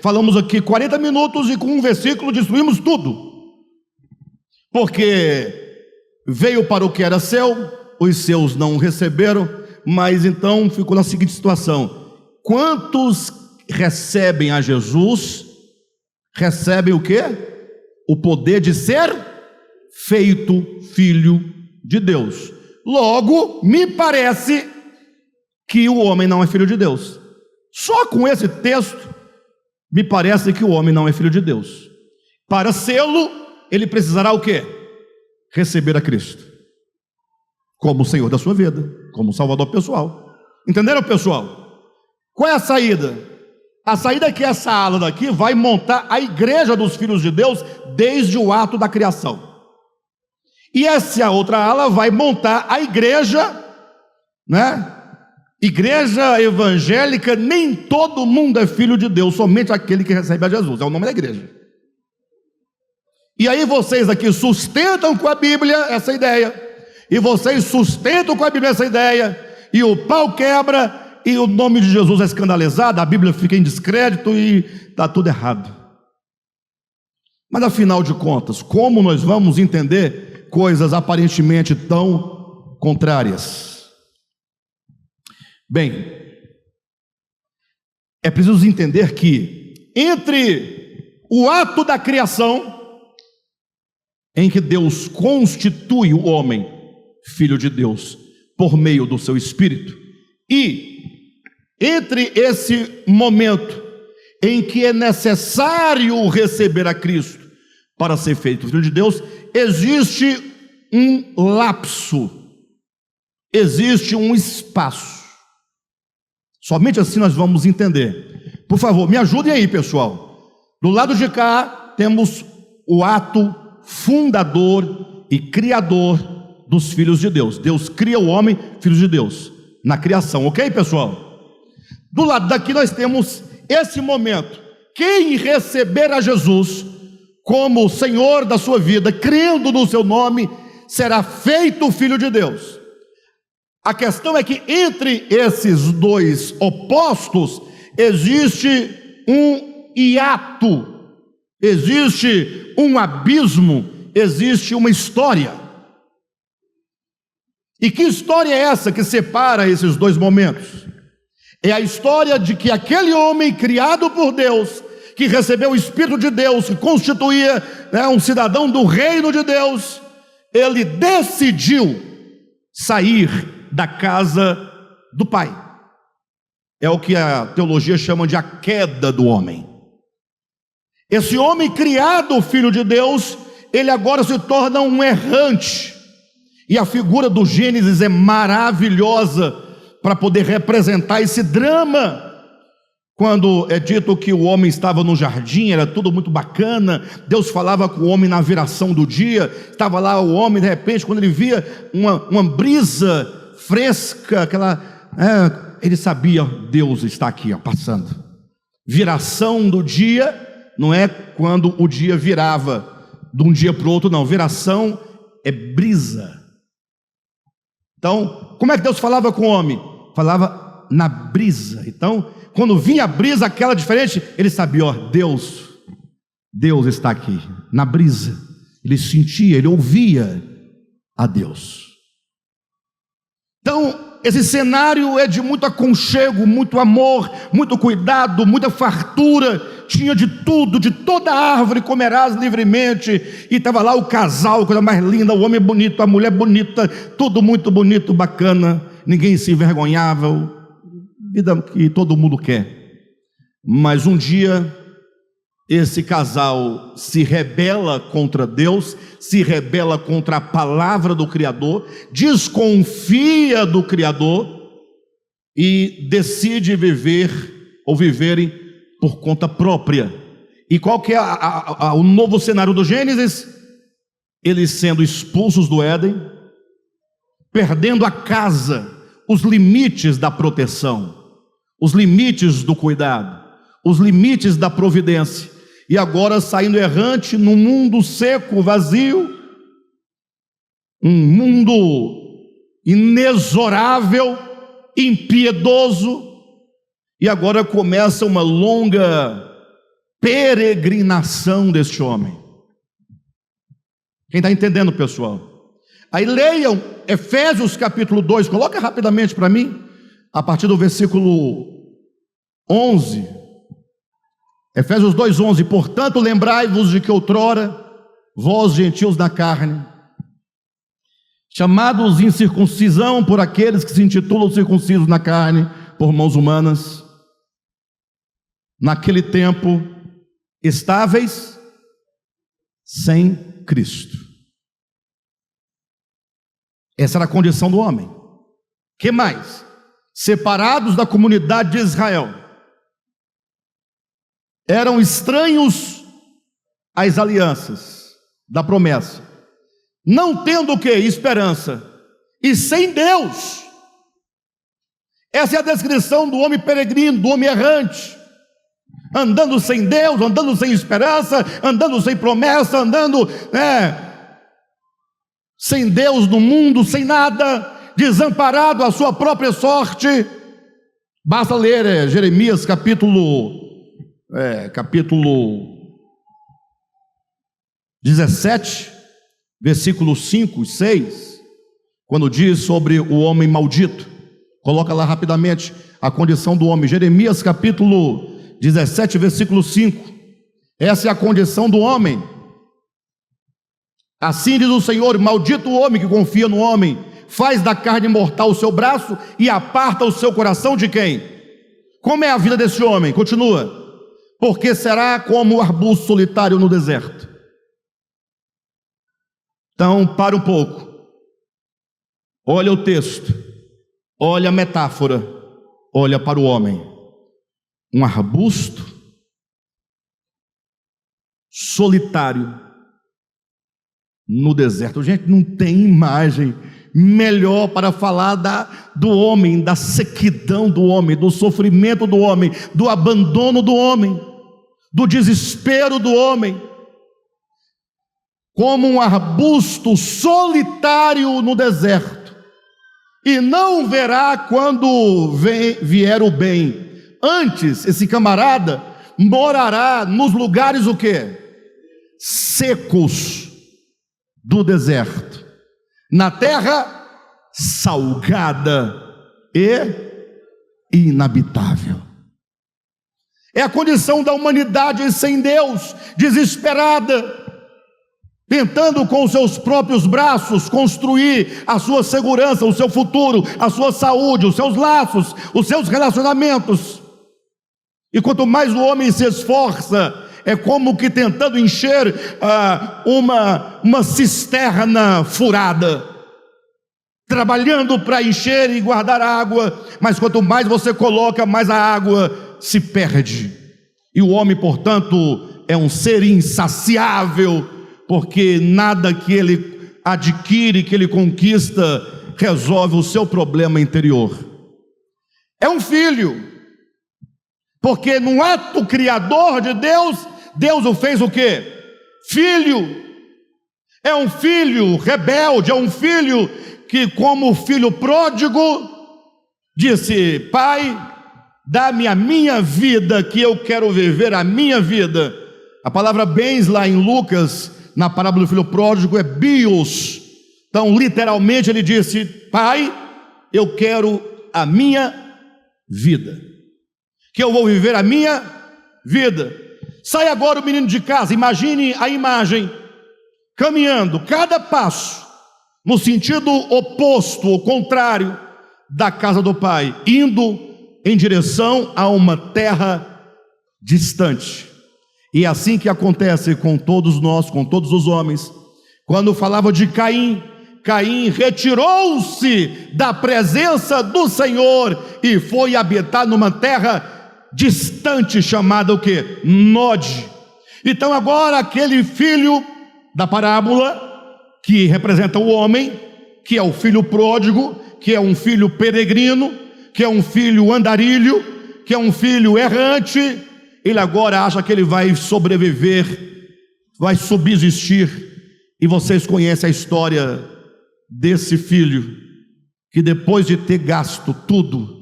falamos aqui 40 minutos e com um versículo destruímos tudo. Porque veio para o que era seu, os seus não o receberam, mas então ficou na seguinte situação: quantos recebem a Jesus, recebem o quê? O poder de ser feito filho de Deus. Logo, me parece que o homem não é filho de Deus. Só com esse texto, me parece que o homem não é filho de Deus. Para sê-lo, ele precisará o quê? Receber a Cristo como o Senhor da sua vida, como o Salvador pessoal. Entenderam, pessoal? Qual é a saída? A saída é que essa ala daqui vai montar a igreja dos filhos de Deus desde o ato da criação. E essa outra ala vai montar a igreja, Igreja evangélica. Nem todo mundo é filho de Deus, somente aquele que recebe a Jesus, é o nome da igreja. E aí vocês aqui sustentam com a Bíblia essa ideia, e vocês sustentam com a Bíblia essa ideia, e o pau quebra, e o nome de Jesus é escandalizado, a Bíblia fica em descrédito e está tudo errado. Mas afinal de contas, como nós vamos entender coisas aparentemente tão contrárias. Bem, é preciso entender que entre o ato da criação, em que Deus constitui o homem filho de Deus por meio do seu Espírito, e entre esse momento em que é necessário receber a Cristo para ser feito filho de Deus, existe um lapso, existe um espaço. Somente assim nós vamos entender. Por favor, me ajudem aí, pessoal. Do lado de cá temos o ato fundador e criador dos filhos de Deus. Deus cria o homem, filho de Deus, na criação, ok, pessoal? Do lado daqui nós temos esse momento. Quem receber a Jesus como Senhor da sua vida, crendo no seu nome, será feito filho de Deus. A questão é que entre esses dois opostos existe um hiato, existe um abismo, existe uma história. E que história é essa que separa esses dois momentos? É a história de que aquele homem criado por Deus, que recebeu o Espírito de Deus, que constituía um cidadão do reino de Deus, ele decidiu sair da casa do pai. É o que a teologia chama de a queda do homem. Esse homem criado filho de Deus, ele agora se torna um errante. E a figura do Gênesis é maravilhosa para poder representar esse drama. Quando é dito que o homem estava no jardim, era tudo muito bacana, Deus falava com o homem na viração do dia, estava lá o homem, de repente, quando ele via uma brisa fresca, ele sabia, Deus está aqui, passando. Viração do dia não é quando o dia virava de um dia para o outro, não. Viração é brisa. Então, como é que Deus falava com o homem? Falava na brisa. Então, quando vinha a brisa, aquela diferente, ele sabia, Deus está aqui, na brisa. Ele sentia, ele ouvia a Deus. Então, esse cenário é de muito aconchego, muito amor, muito cuidado, muita fartura. Tinha de tudo, de toda árvore comerás livremente. E estava lá o casal, coisa mais linda, o homem bonito, a mulher bonita, tudo muito bonito, bacana. Ninguém se envergonhava, vida que todo mundo quer. Mas um dia esse casal se rebela contra Deus, se rebela contra a palavra do Criador, desconfia do Criador e decide viverem por conta própria. E qual que é o novo cenário do Gênesis? Eles sendo expulsos do Éden, perdendo a casa, os limites da proteção, os limites do cuidado, os limites da providência, e agora saindo errante num mundo seco, vazio, um mundo inexorável, impiedoso. E agora começa uma longa peregrinação deste homem. Quem está entendendo, pessoal? Aí leiam Efésios capítulo 2, coloca rapidamente para mim, a partir do versículo 11. Efésios 2:11. Portanto, lembrai-vos de que outrora, vós gentios na carne, chamados em circuncisão por aqueles que se intitulam circuncisos na carne, por mãos humanas, naquele tempo, estáveis sem Cristo. Essa era a condição do homem. Que mais? Separados da comunidade de Israel. Eram estranhos às alianças da promessa, não tendo o que? Esperança, e sem Deus. Essa é a descrição do homem peregrino, do homem errante, andando sem Deus, andando sem esperança, andando sem promessa, andando sem Deus no mundo, sem nada, desamparado à sua própria sorte. Basta ler Jeremias capítulo 17, versículos 5 e 6, quando diz sobre o homem maldito. Coloca lá rapidamente a condição do homem. Jeremias capítulo 17, versículo 5. Essa é a condição do homem. Assim diz o Senhor: maldito o homem que confia no homem, faz da carne mortal o seu braço e aparta o seu coração de quem? Como é a vida desse homem? Continua. Porque será como o arbusto solitário no deserto. Então, para um pouco. Olha o texto. Olha a metáfora. Olha para o homem. Um arbusto solitário no deserto. Gente, não tem imagem melhor para falar do homem, da sequidão do homem, do sofrimento do homem, do abandono do homem, do desespero do homem. Como um arbusto solitário no deserto, e não verá quando vier o bem. Antes, esse camarada morará nos lugares o quê? Secos do deserto, na terra salgada e inabitável. É a condição da humanidade sem Deus, desesperada, tentando com os seus próprios braços construir a sua segurança, o seu futuro, a sua saúde, os seus laços, os seus relacionamentos. E quanto mais o homem se esforça, é como que tentando encher uma cisterna furada, trabalhando para encher e guardar água, mas quanto mais você coloca, mais a água se perde. E o homem, portanto, é um ser insaciável, porque nada que ele adquire, que ele conquista, resolve o seu problema interior. É um filho, porque no ato criador de Deus, Deus o fez o quê? Filho. É um filho rebelde, é um filho que, como filho pródigo, disse: pai, dá-me a minha vida, que eu quero viver a minha vida. A palavra bens lá em Lucas, na parábola do filho pródigo, é bios. Então, literalmente, ele disse: pai, eu quero a minha vida, que eu vou viver a minha vida. Sai agora o menino de casa, imagine a imagem, caminhando cada passo no sentido oposto, ou contrário da casa do pai, indo em direção a uma terra distante. E é assim que acontece com todos nós, com todos os homens. Quando falava de Caim, Caim retirou-se da presença do Senhor e foi habitar numa terra distante, chamada o quê? Nod. Então agora aquele filho da parábola, que representa o homem, que é o filho pródigo, que é um filho peregrino, que é um filho andarilho, que é um filho errante, ele agora acha que ele vai sobreviver, vai subsistir. E vocês conhecem a história desse filho, que depois de ter gasto tudo,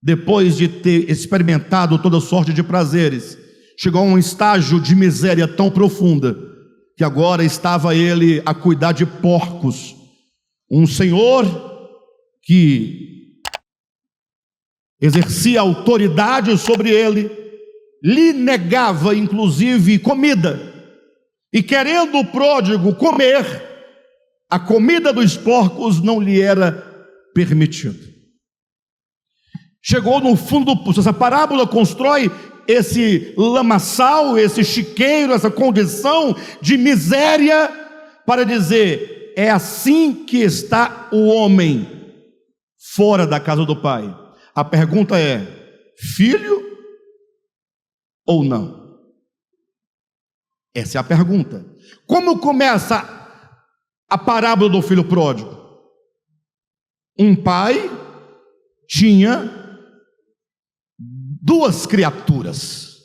depois de ter experimentado toda sorte de prazeres, chegou a um estágio de miséria tão profunda, que agora estava ele a cuidar de porcos. Um senhor que exercia autoridade sobre ele, lhe negava inclusive comida, e querendo o pródigo comer, a comida dos porcos não lhe era permitida. Chegou no fundo do poço. Essa parábola constrói esse lamaçal, esse chiqueiro, essa condição de miséria, para dizer: é assim que está o homem fora da casa do pai. A pergunta é: filho ou não? Essa é a pergunta. Como começa a parábola do filho pródigo? Um pai tinha duas criaturas.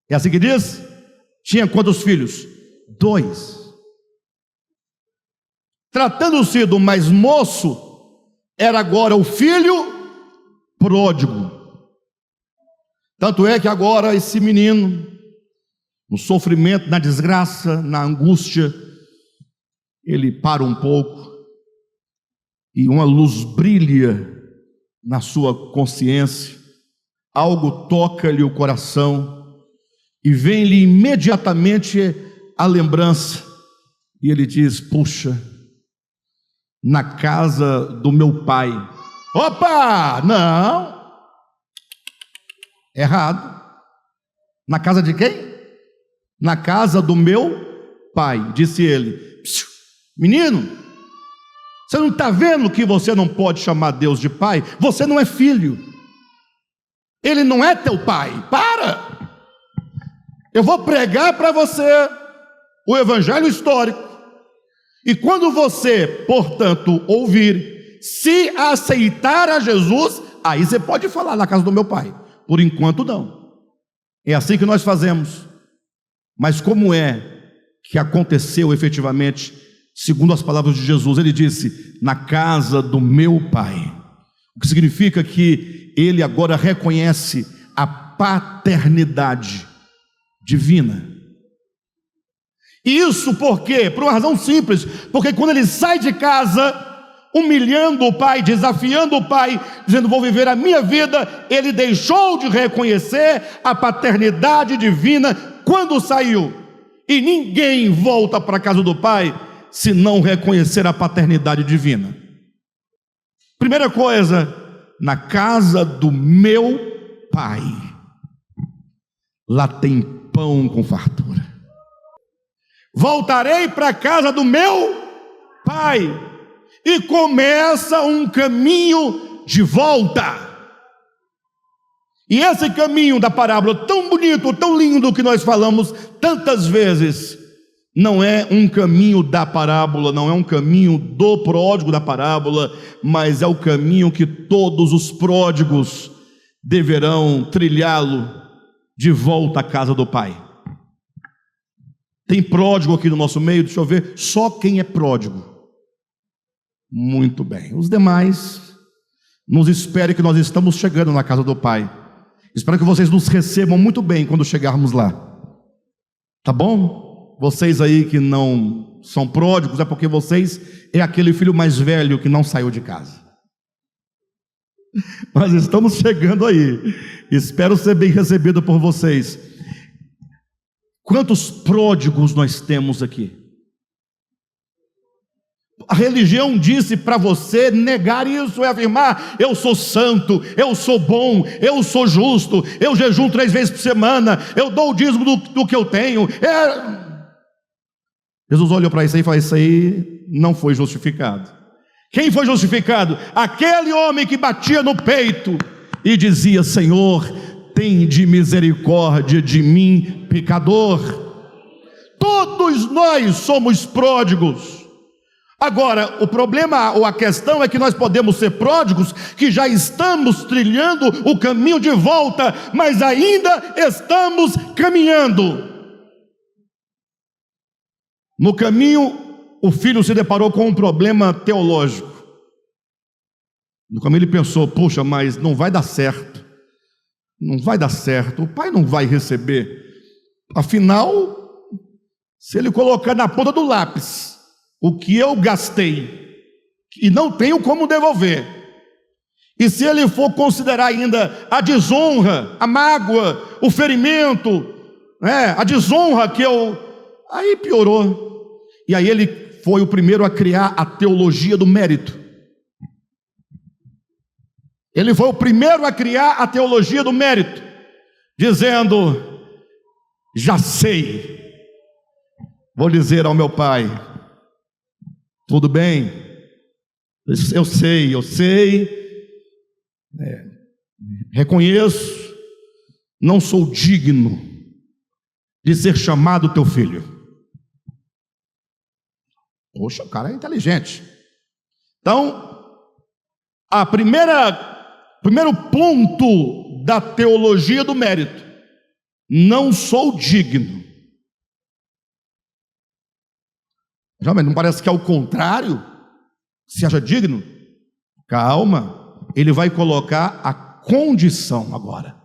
É assim que diz? Tinha quantos filhos? 2. Tratando-se do mais moço, era agora o filho pródigo. Tanto é que agora esse menino, no sofrimento, na desgraça, na angústia, ele para um pouco e uma luz brilha na sua consciência, algo toca-lhe o coração e vem-lhe imediatamente a lembrança, e ele diz: puxa, na casa do meu pai. Opa, não, errado. Na casa de quem? Na casa do meu pai, disse ele. Menino, você não está vendo que você não pode chamar Deus de pai? Você não é filho, ele não é teu pai. Para! Eu vou pregar para você o evangelho histórico, e quando você, portanto, ouvir, se aceitar a Jesus, aí você pode falar na casa do meu pai. Por enquanto não. É assim que nós fazemos. Mas como é que aconteceu efetivamente, segundo as palavras de Jesus? Ele disse: na casa do meu pai. O que significa que ele agora reconhece a paternidade divina. E isso por quê? Por uma razão simples, porque quando ele sai de casa, humilhando o pai, desafiando o pai, dizendo: vou viver a minha vida, ele deixou de reconhecer a paternidade divina quando saiu. E ninguém volta para a casa do pai se não reconhecer a paternidade divina. Primeira coisa, na casa do meu pai, lá tem pão com fartura. Voltarei para a casa do meu pai. E começa um caminho de volta. E esse caminho da parábola, tão bonito, tão lindo, que nós falamos tantas vezes, não é um caminho da parábola, não é um caminho do pródigo da parábola, mas é o caminho que todos os pródigos deverão trilhá-lo de volta à casa do pai. Tem pródigo aqui no nosso meio? Deixa eu ver. Só quem é pródigo. Muito bem. Os demais, nos espere que nós estamos chegando na casa do pai. Espero que vocês nos recebam muito bem quando chegarmos lá. Tá bom? Vocês aí que não são pródigos, é porque vocês é aquele filho mais velho que não saiu de casa. Mas estamos chegando aí. Espero ser bem recebido por vocês. Quantos pródigos nós temos aqui? A religião disse para você negar isso, é afirmar: eu sou santo, eu sou bom, eu sou justo, eu jejuo 3 vezes por semana, eu dou o dízimo do que eu tenho. Jesus olhou para isso aí e falou: isso aí não foi justificado. Quem foi justificado? Aquele homem que batia no peito e dizia: Senhor, tende misericórdia de mim, pecador. Todos nós somos pródigos. Agora, o problema ou a questão é que nós podemos ser pródigos, que já estamos trilhando o caminho de volta, mas ainda estamos caminhando. No caminho, o filho se deparou com um problema teológico. No caminho ele pensou: puxa, mas não vai dar certo. Não vai dar certo, o pai não vai receber. Afinal, se ele colocar na ponta do lápis o que eu gastei e não tenho como devolver, e se ele for considerar ainda a desonra, a mágoa, o ferimento, a desonra que eu... Aí piorou. E aí ele foi o primeiro a criar a teologia do mérito. Ele foi o primeiro a criar a teologia do mérito, dizendo: já sei, vou dizer ao meu pai: tudo bem, eu sei, reconheço, não sou digno de ser chamado teu filho. Poxa, o cara é inteligente. Então, primeiro ponto da teologia do mérito: não sou digno. Já, mas não parece que é o contrário? Se acha digno? Calma, ele vai colocar a condição agora.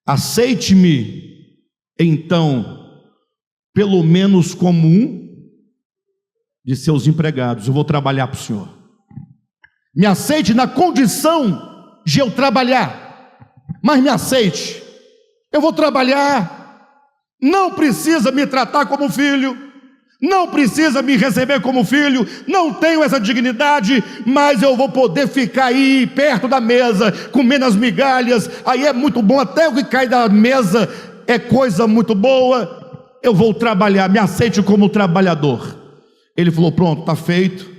Aceite-me, então, pelo menos como um de seus empregados: eu vou trabalhar para o senhor. Me aceite na condição de eu trabalhar, mas me aceite, eu vou trabalhar. Não precisa me tratar como filho, não precisa me receber como filho, não tenho essa dignidade, mas eu vou poder ficar aí perto da mesa, comendo as migalhas, aí é muito bom, até o que cai da mesa é coisa muito boa. Eu vou trabalhar, me aceite como trabalhador. Ele falou: pronto, está feito,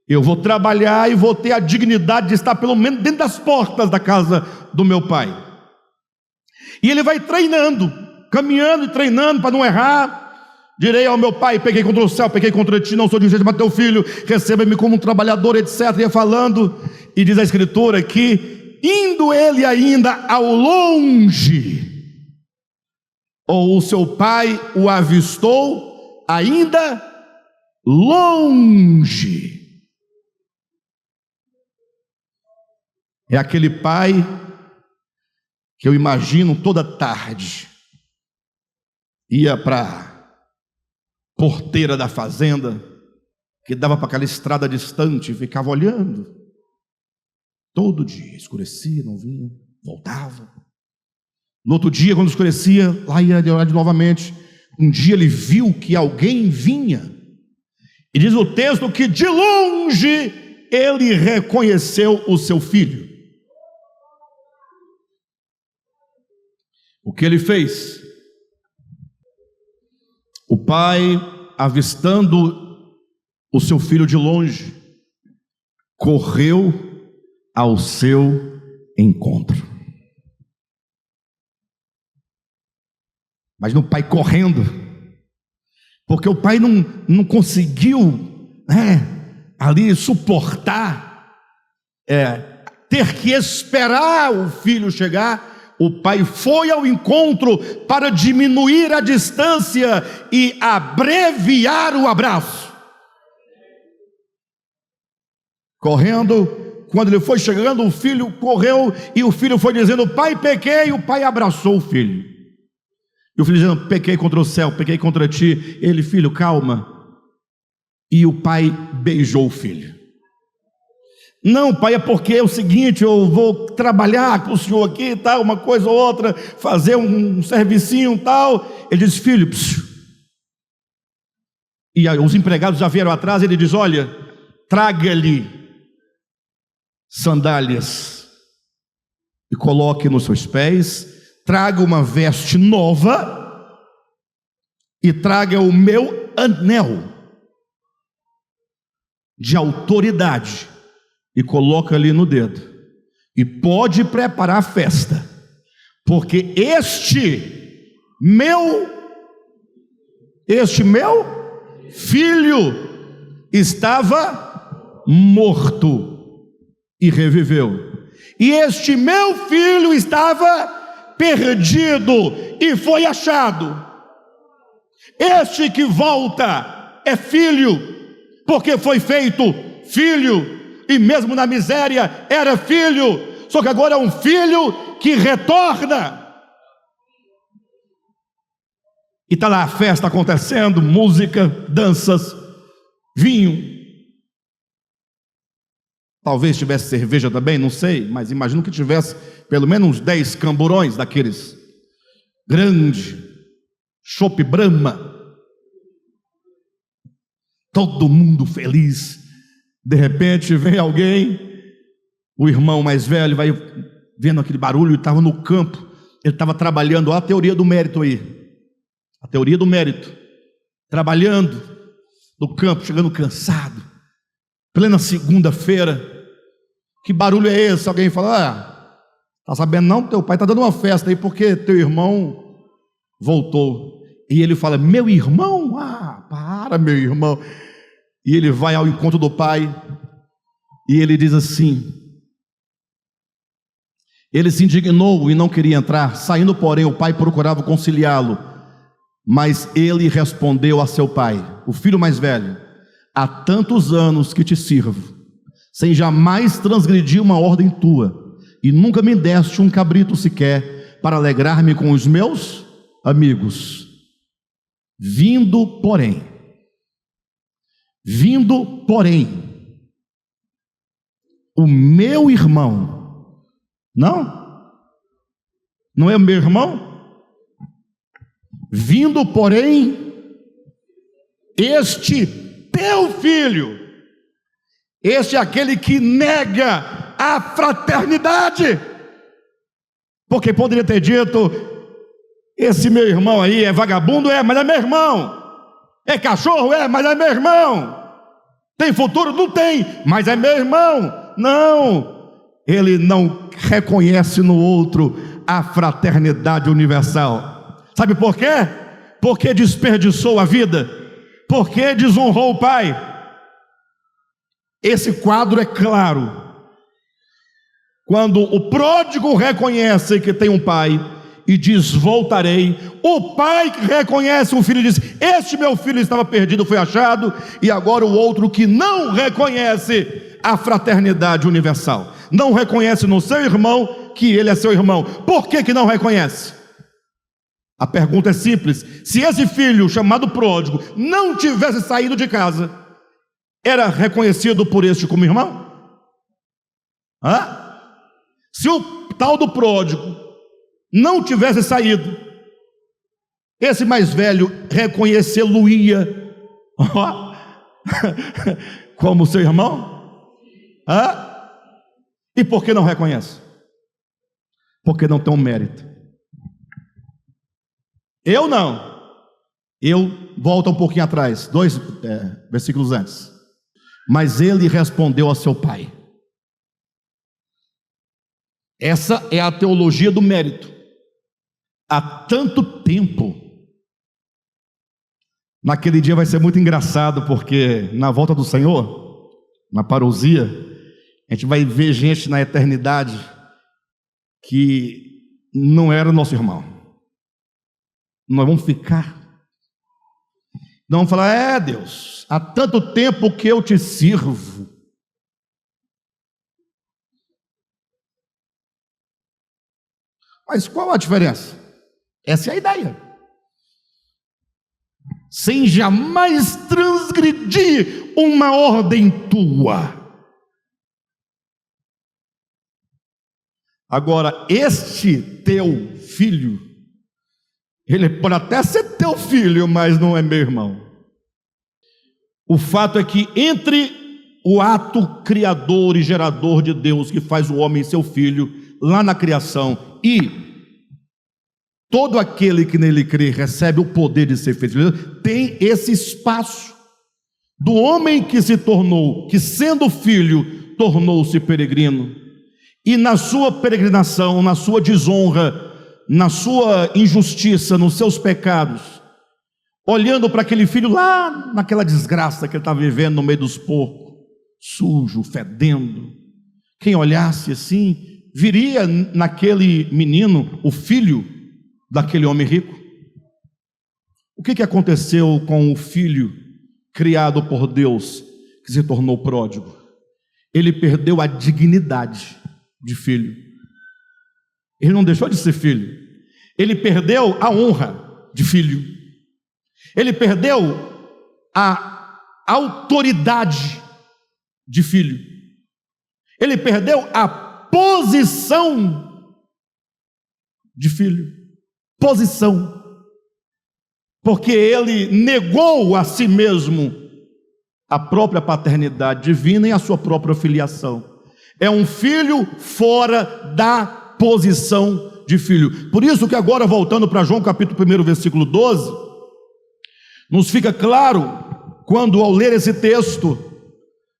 eu vou trabalhar e vou ter a dignidade de estar pelo menos dentro das portas da casa do meu pai. E ele vai treinando, caminhando e treinando para não errar. Direi ao meu pai: pequei contra o céu, pequei contra ti, não sou digno para teu filho, receba-me como um trabalhador, etc. Ia falando, e diz a escritura que, indo ele ainda ao longe, ou o seu pai o avistou ainda longe. É aquele pai que eu imagino toda tarde ia para porteira da fazenda, que dava para aquela estrada distante, e ficava olhando. Todo dia escurecia, não vinha, voltava. No outro dia, quando escurecia, lá ia olhar novamente. Um dia ele viu que alguém vinha, e diz o texto que de longe ele reconheceu o seu filho. O que ele fez? O pai, avistando o seu filho de longe, correu ao seu encontro. Mas no pai correndo, porque o pai não conseguiu, ali suportar, ter que esperar o filho chegar. O pai foi ao encontro para diminuir a distância e abreviar o abraço. Correndo, quando ele foi chegando, o filho correu e o filho foi dizendo: pai, pequei. E o pai abraçou o filho. E o filho dizendo: pequei contra o céu, pequei contra ti. Ele: filho, calma. E o pai beijou o filho. Não, pai, é porque é o seguinte, eu vou trabalhar com o senhor aqui, tal, uma coisa ou outra, fazer um servicinho tal. Ele diz: filho, e aí, os empregados já vieram atrás. Ele diz: olha, traga-lhe sandálias e coloque nos seus pés, traga uma veste nova e traga o meu anel de autoridade e coloca ali no dedo, e pode preparar a festa, porque este meu filho estava morto e reviveu, e este meu filho estava perdido e foi achado. Este que volta é filho, porque foi feito filho, e mesmo na miséria era filho, só que agora é um filho que retorna. E está lá a festa acontecendo, música, danças, vinho. Talvez tivesse cerveja também, não sei, mas imagino que tivesse pelo menos uns 10 camburões daqueles grande, chopp Brahma. Todo mundo feliz. De repente vem alguém, o irmão mais velho vai vendo aquele barulho, estava no campo, ele estava trabalhando, olha a teoria do mérito aí, a teoria do mérito, trabalhando no campo, chegando cansado, plena segunda-feira. Que barulho é esse? Alguém fala: tá sabendo não? Teu pai está dando uma festa aí porque teu irmão voltou. E ele fala: meu irmão? Para, meu irmão. E ele vai ao encontro do pai, e ele diz assim: ele se indignou e não queria entrar. Saindo, porém, o pai procurava conciliá-lo, mas ele respondeu a seu pai, o filho mais velho: há tantos anos que te sirvo, sem jamais transgredir uma ordem tua, e nunca me deste um cabrito sequer, para alegrar-me com os meus amigos. Vindo, porém, Vindo, porém, o meu irmão, não é o meu irmão? Vindo, porém, este teu filho, este é aquele que nega a fraternidade, porque poderia ter dito: esse meu irmão aí é vagabundo, mas é meu irmão. É cachorro, mas é meu irmão. Tem futuro? Não tem, mas é meu irmão. Não, ele não reconhece no outro a fraternidade universal. Sabe por quê? Porque desperdiçou a vida, porque desonrou o pai. Esse quadro é claro quando o pródigo reconhece que tem um pai e diz: voltarei. O pai que reconhece o filho diz: este meu filho estava perdido, foi achado. E agora o outro que não reconhece a fraternidade universal, não reconhece no seu irmão que ele é seu irmão. Por que não reconhece? A pergunta é simples: se esse filho chamado pródigo não tivesse saído de casa, era reconhecido por este como irmão? Se o tal do pródigo não tivesse saído, esse mais velho reconhecê-lo-ia como seu irmão? E por que não reconhece? Porque não tem um mérito. Eu não. Eu volto um pouquinho atrás, 2 versículos antes. Mas ele respondeu a seu pai. Essa é a teologia do mérito. Há tanto tempo. Naquele dia vai ser muito engraçado, porque na volta do Senhor, na parousia, a gente vai ver gente na eternidade que não era nosso irmão. Nós vamos ficar, nós vamos falar: Deus, há tanto tempo que eu te sirvo. Mas qual a diferença? Essa é a ideia. Sem jamais transgredir uma ordem tua. Agora, este teu filho, ele pode até ser teu filho, mas não é meu irmão. O fato é que entre o ato criador e gerador de Deus, que faz o homem seu filho lá na criação, e todo aquele que nele crê recebe o poder de ser feito, tem esse espaço do homem que se tornou, que sendo filho, tornou-se peregrino, e na sua peregrinação, na sua desonra, na sua injustiça, nos seus pecados, olhando para aquele filho lá naquela desgraça que ele estava vivendo no meio dos porcos, sujo, fedendo, quem olhasse assim, viria naquele menino o filho daquele homem rico. O que aconteceu com o filho criado por Deus, que se tornou pródigo? Ele perdeu a dignidade de filho. Ele não deixou de ser filho. Ele perdeu a honra de filho. Ele perdeu a autoridade de filho. Ele perdeu a posição de filho. Posição, porque ele negou a si mesmo a própria paternidade divina e a sua própria filiação. É um filho fora da posição de filho. Por isso que agora, voltando para João capítulo 1, versículo 12, nos fica claro, quando ao ler esse texto: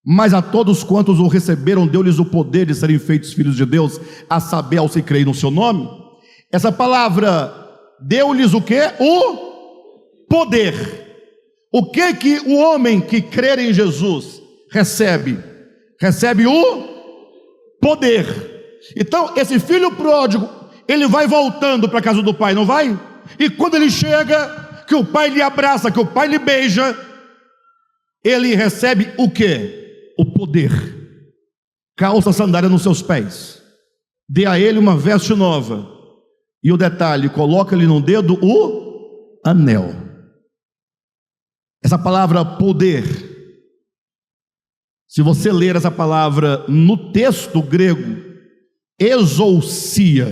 mas a todos quantos o receberam, deu-lhes o poder de serem feitos filhos de Deus, a saber, aos que creem no seu nome. Essa palavra deu-lhes o quê? O poder. O que o homem que crer em Jesus recebe? Recebe o poder. Então, esse filho pródigo, ele vai voltando para a casa do pai, não vai? E quando ele chega, que o pai lhe abraça, que o pai lhe beija, ele recebe o quê? O poder. Calça a sandália nos seus pés, dê a ele uma veste nova. E o detalhe, coloca-lhe no dedo o anel. Essa palavra poder Se você ler essa palavra no texto grego, exousia,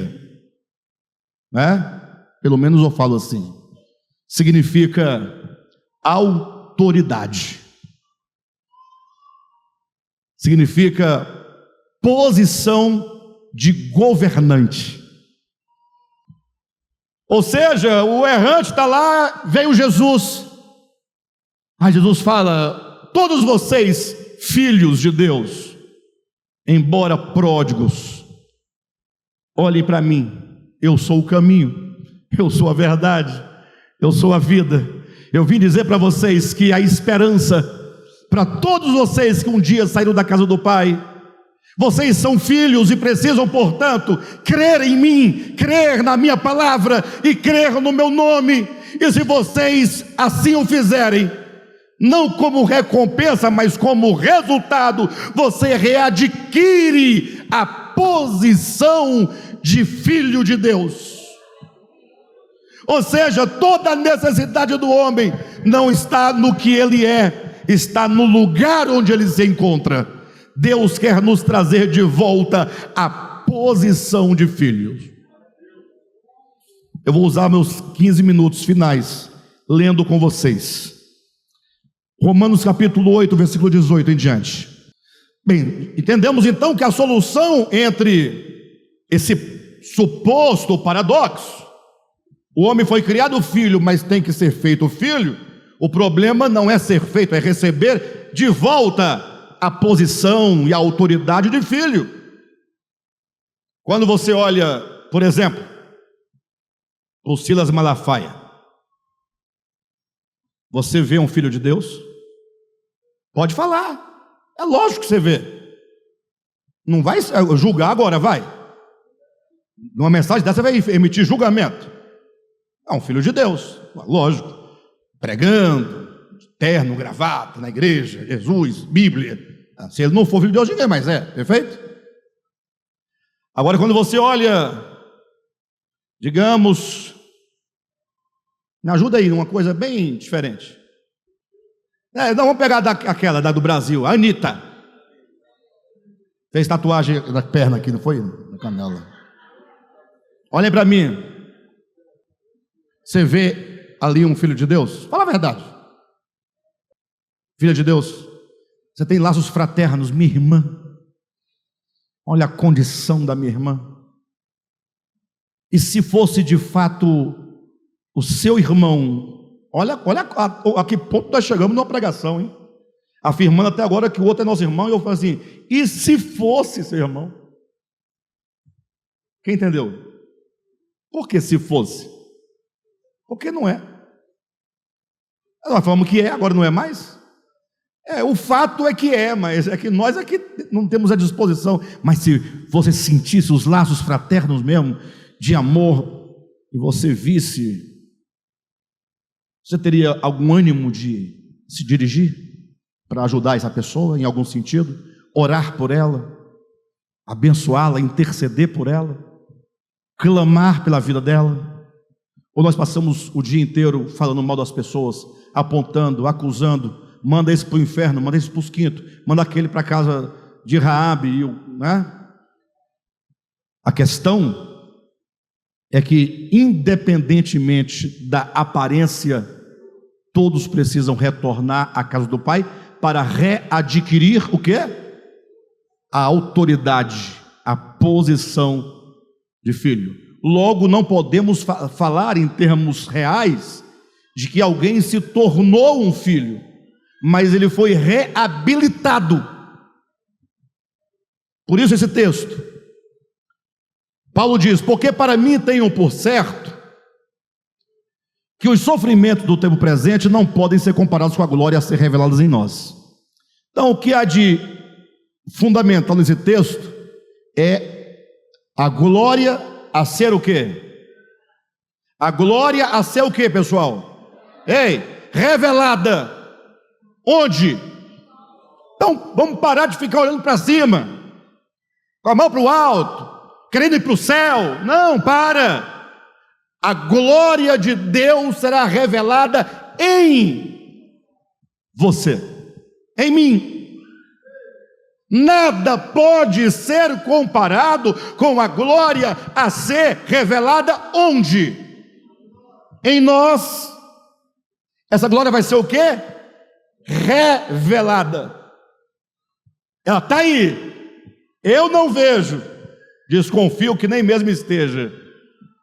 né? Pelo menos eu falo assim, significa autoridade, significa posição de governante. Ou seja, o errante está lá, veio Jesus. Aí Jesus fala: todos vocês, filhos de Deus, embora pródigos, olhem para mim, eu sou o caminho, eu sou a verdade, eu sou a vida. Eu vim dizer para vocês que a esperança, para todos vocês que um dia saíram da casa do Pai, vocês são filhos e precisam, portanto, crer em mim, crer na minha palavra e crer no meu nome. E se vocês assim o fizerem, não como recompensa, mas como resultado, você readquire a posição de filho de Deus. Ou seja, toda a necessidade do homem não está no que ele é, está no lugar onde ele se encontra. Deus quer nos trazer de volta à posição de filhos. Eu vou usar meus 15 minutos finais lendo com vocês Romanos capítulo 8, versículo 18 em diante. Bem, entendemos então que a solução entre esse suposto paradoxo, o homem foi criado filho, mas tem que ser feito filho. O problema não é ser feito, é receber de volta a posição e a autoridade de filho. Quando você olha, por exemplo, o Silas Malafaia, você vê um filho de Deus? Pode falar, é lógico que você vê. Não vai julgar agora, vai. Numa mensagem dessa vai emitir julgamento. É um filho de Deus, lógico, pregando, terno, gravata, na igreja, Jesus, Bíblia. Se ele não for filho de Deus, ninguém mais é, perfeito? Agora, quando você olha, digamos, me ajuda aí, uma coisa bem diferente. Não, vamos pegar aquela do Brasil, a Anitta. Fez tatuagem na perna aqui, não foi? Na canela. Olhem para mim. Você vê ali um filho de Deus? Fala a verdade. Filho de Deus. Você tem laços fraternos, minha irmã. Olha a condição da minha irmã. E se fosse de fato o seu irmão, olha a que ponto nós chegamos numa pregação, hein? Afirmando até agora que o outro é nosso irmão, e eu falo assim: e se fosse seu irmão? Quem entendeu? Por que se fosse? Porque não é. Nós falamos que é, agora não é mais. O fato é que mas é que nós aqui não temos a disposição. Mas se você sentisse os laços fraternos mesmo, de amor, e você visse, você teria algum ânimo de se dirigir para ajudar essa pessoa em algum sentido, orar por ela, abençoá-la, interceder por ela, clamar pela vida dela? Ou nós passamos o dia inteiro falando mal das pessoas, apontando, acusando, manda esse para o inferno, manda esse para os quintos, manda aquele para a casa de Raabe, né? A questão é que, independentemente da aparência, todos precisam retornar à casa do Pai para readquirir o quê? A autoridade, a posição de filho. Logo, não podemos falar em termos reais de que alguém se tornou um filho, mas ele foi reabilitado. Por isso esse texto, Paulo diz: porque para mim tenham por certo que os sofrimentos do tempo presente não podem ser comparados com a glória a ser revelada em nós. Então, o que há de fundamental nesse texto é a glória a ser o quê? A glória a ser o quê, pessoal? Revelada. Onde? Então, vamos parar de ficar olhando para cima, com a mão para o alto, querendo ir para o céu. Não, para. A glória de Deus será revelada em você, em mim. Nada pode ser comparado com a glória a ser revelada onde? Em nós. Essa glória vai ser o quê? Revelada. Ela está aí. Eu não vejo, desconfio que nem mesmo esteja,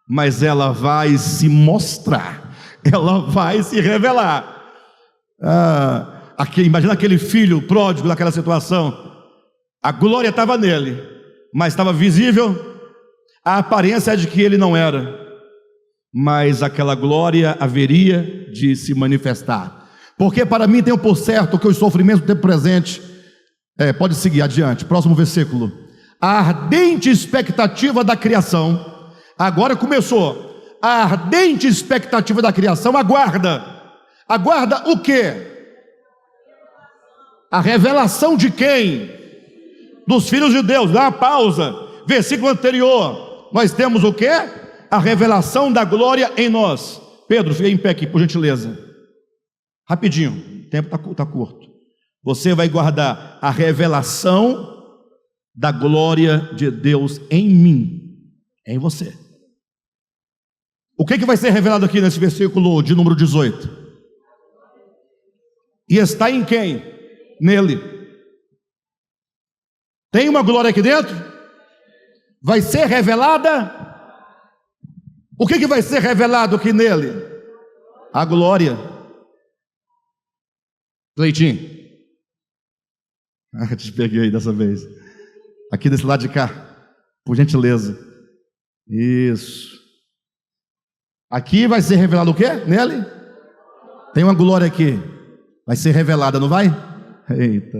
mas ela vai se mostrar, ela vai se revelar. Imagina aquele filho pródigo naquela situação. A glória estava nele, mas estava visível. A aparência é de que ele não era, mas aquela glória haveria de se manifestar. Porque para mim tenho por certo que os sofrimentos do tempo presente, pode seguir adiante, próximo versículo. A ardente expectativa da criação, agora começou. A ardente expectativa da criação aguarda o quê? A revelação de quem? Dos filhos de Deus. Dá uma pausa, versículo anterior, nós temos o quê? A revelação da glória em nós. Pedro, fique em pé aqui, por gentileza, rapidinho, o tempo está curto. Você vai guardar a revelação da glória de Deus em mim, em você. O que vai ser revelado aqui nesse versículo de número 18? E está em quem? Nele. Tem uma glória aqui dentro? Vai ser revelada? O que vai ser revelado aqui nele? A glória. Cleitinho. Te peguei dessa vez. Aqui desse lado de cá, por gentileza. Isso. Aqui vai ser revelado o quê? Nele? Tem uma glória aqui. Vai ser revelada, não vai? Eita.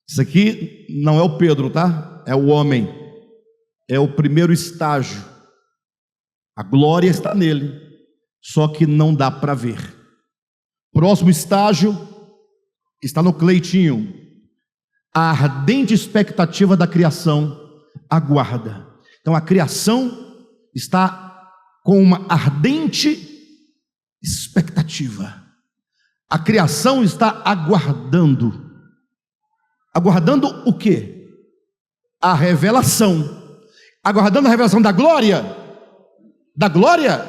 Isso aqui não é o Pedro, tá? É o homem. É o primeiro estágio. A glória está nele, só que não dá para ver. Próximo estágio está no Cleitinho. A ardente expectativa da criação aguarda. Então a criação está com uma ardente expectativa. A criação está aguardando. Aguardando o quê? A revelação. Aguardando a revelação da glória. Da glória.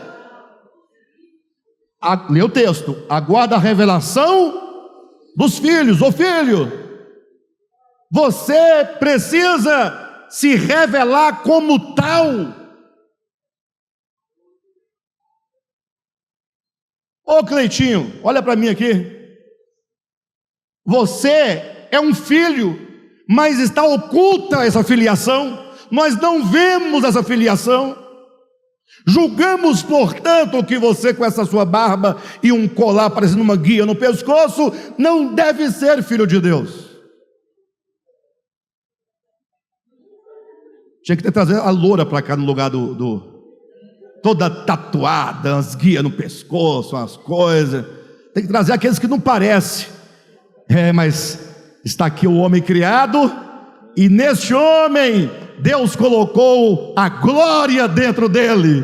Lê o texto. Aguarda a revelação dos filhos. Ô filho, você precisa se revelar como tal. Ô Cleitinho, olha para mim aqui. Você é um filho, mas está oculta essa filiação. Nós não vemos essa filiação. Julgamos, portanto, que você com essa sua barba e um colar parecendo uma guia no pescoço não deve ser filho de Deus. Tinha que ter trazido a loura para cá no lugar toda tatuada, as guias no pescoço, umas coisas. Tem que trazer aqueles que não parecem. Mas está aqui o homem criado, e neste homem Deus colocou a glória dentro dele.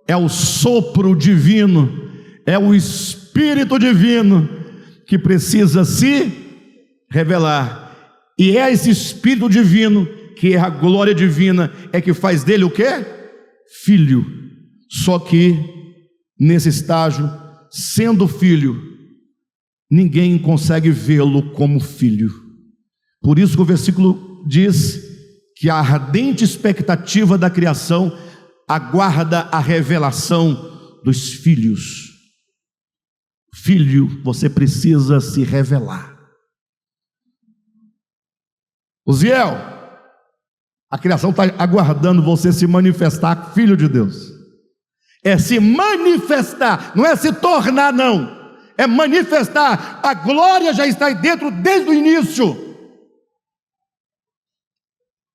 É o sopro divino, é o Espírito divino que precisa se revelar. E é esse Espírito divino, que é a glória divina, é que faz dele o quê? Filho. Só que nesse estágio, sendo filho, ninguém consegue vê-lo como filho. Por isso que o versículo diz que a ardente expectativa da criação aguarda a revelação dos filhos. Filho, você precisa se revelar. Uziel, a criação está aguardando você se manifestar, filho de Deus. É se manifestar, não é se tornar, não. É manifestar. A glória já está aí dentro desde o início.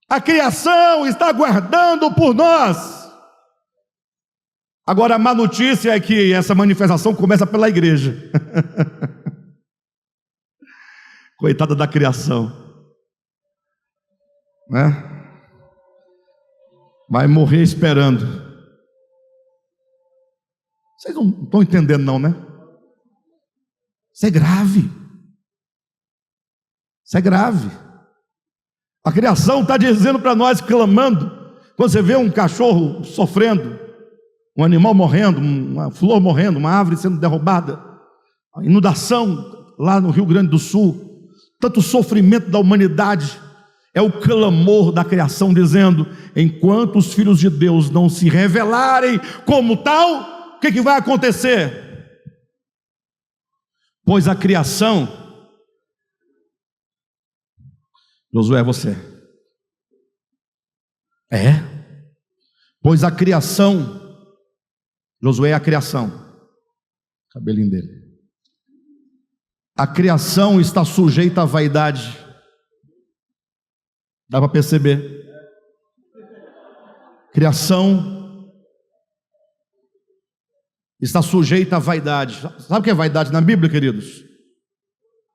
A criação está aguardando por nós. Agora a má notícia é que essa manifestação começa pela igreja. Coitada da criação, né? Vai morrer esperando. Vocês não estão entendendo não, né? Isso é grave. Isso é grave. A criação está dizendo para nós, clamando. Quando você vê um cachorro sofrendo, um animal morrendo, uma flor morrendo, uma árvore sendo derrubada, a inundação lá no Rio Grande do Sul, tanto sofrimento da humanidade, é o clamor da criação dizendo: enquanto os filhos de Deus não se revelarem como tal, o que vai acontecer? Pois a criação, Josué, você pois a criação, Josué é a criação, cabelinho dele, a criação está sujeita à vaidade. Dá para perceber? Criação está sujeita à vaidade. Sabe o que é vaidade na Bíblia, queridos?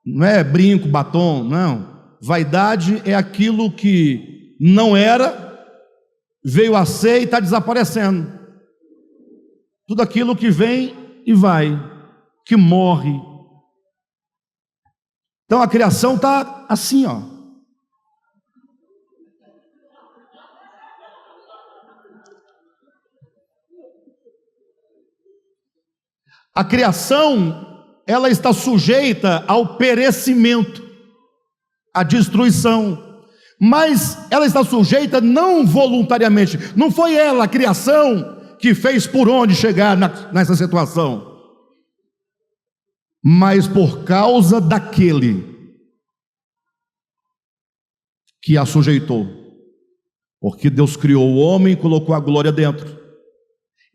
Não é brinco, batom, não. Vaidade é aquilo que não era, veio a ser e está desaparecendo. Tudo aquilo que vem e vai, que morre. Então a criação está assim, ó. A criação, ela está sujeita ao perecimento, à destruição, mas ela está sujeita não voluntariamente. Não foi ela, a criação, que fez por onde chegar nessa situação, mas por causa daquele que a sujeitou. Porque Deus criou o homem e colocou a glória dentro.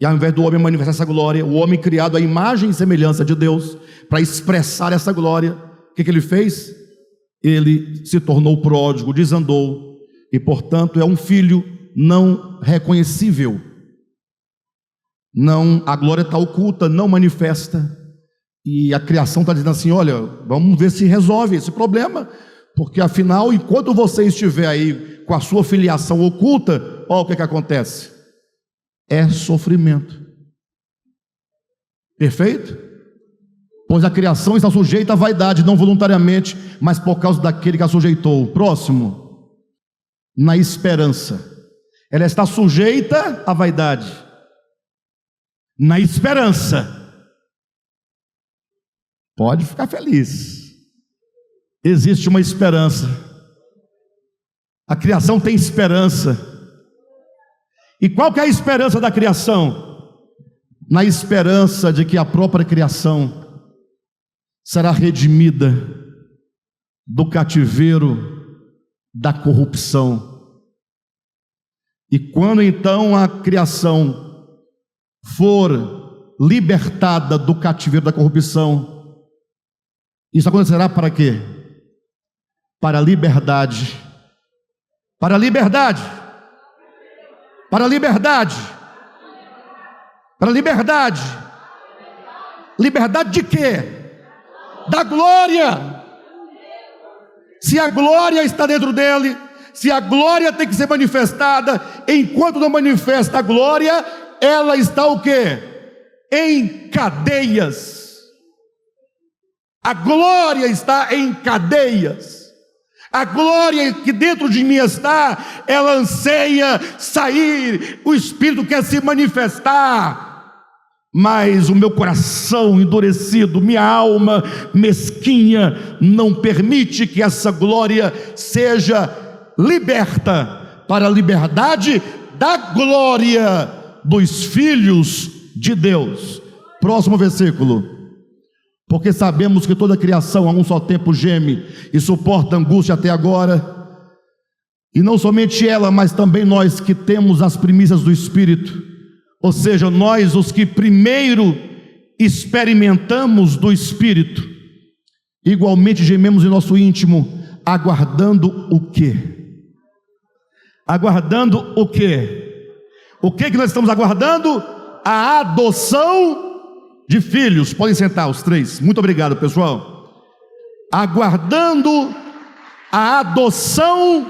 E ao invés do homem manifestar essa glória, o homem criado à imagem e semelhança de Deus, para expressar essa glória, o que ele fez? Ele se tornou pródigo, desandou, e portanto é um filho não reconhecível. Não, a glória está oculta, não manifesta. E a criação está dizendo assim: olha, vamos ver se resolve esse problema, porque afinal, enquanto você estiver aí com a sua filiação oculta, olha o que acontece. É sofrimento. Perfeito? Pois a criação está sujeita à vaidade, não voluntariamente, mas por causa daquele que a sujeitou. Próximo. Na esperança. Ela está sujeita à vaidade. Na esperança. Pode ficar feliz. Existe uma esperança. A criação tem esperança. E qual que é a esperança da criação? Na esperança de que a própria criação será redimida do cativeiro da corrupção. E quando então a criação for libertada do cativeiro da corrupção, isso acontecerá para quê? Para a liberdade. Para a liberdade. Para a liberdade. Para a liberdade. Liberdade de quê? Da glória. Se a glória está dentro dele, se a glória tem que ser manifestada, enquanto não manifesta a glória, ela está o quê? Em cadeias. A glória está em cadeias. A glória que dentro de mim está, ela anseia sair, o Espírito quer se manifestar, mas o meu coração endurecido, minha alma mesquinha, não permite que essa glória seja liberta para a liberdade da glória dos filhos de Deus. Próximo versículo. Porque sabemos que toda a criação a um só tempo geme e suporta angústia até agora, e não somente ela, mas também nós que temos as primícias do Espírito, ou seja, nós os que primeiro experimentamos do Espírito, igualmente gememos em nosso íntimo, aguardando o quê? Aguardando o quê? O que nós estamos aguardando? A adoção de filhos. Podem sentar os três. Muito obrigado, pessoal. Aguardando a adoção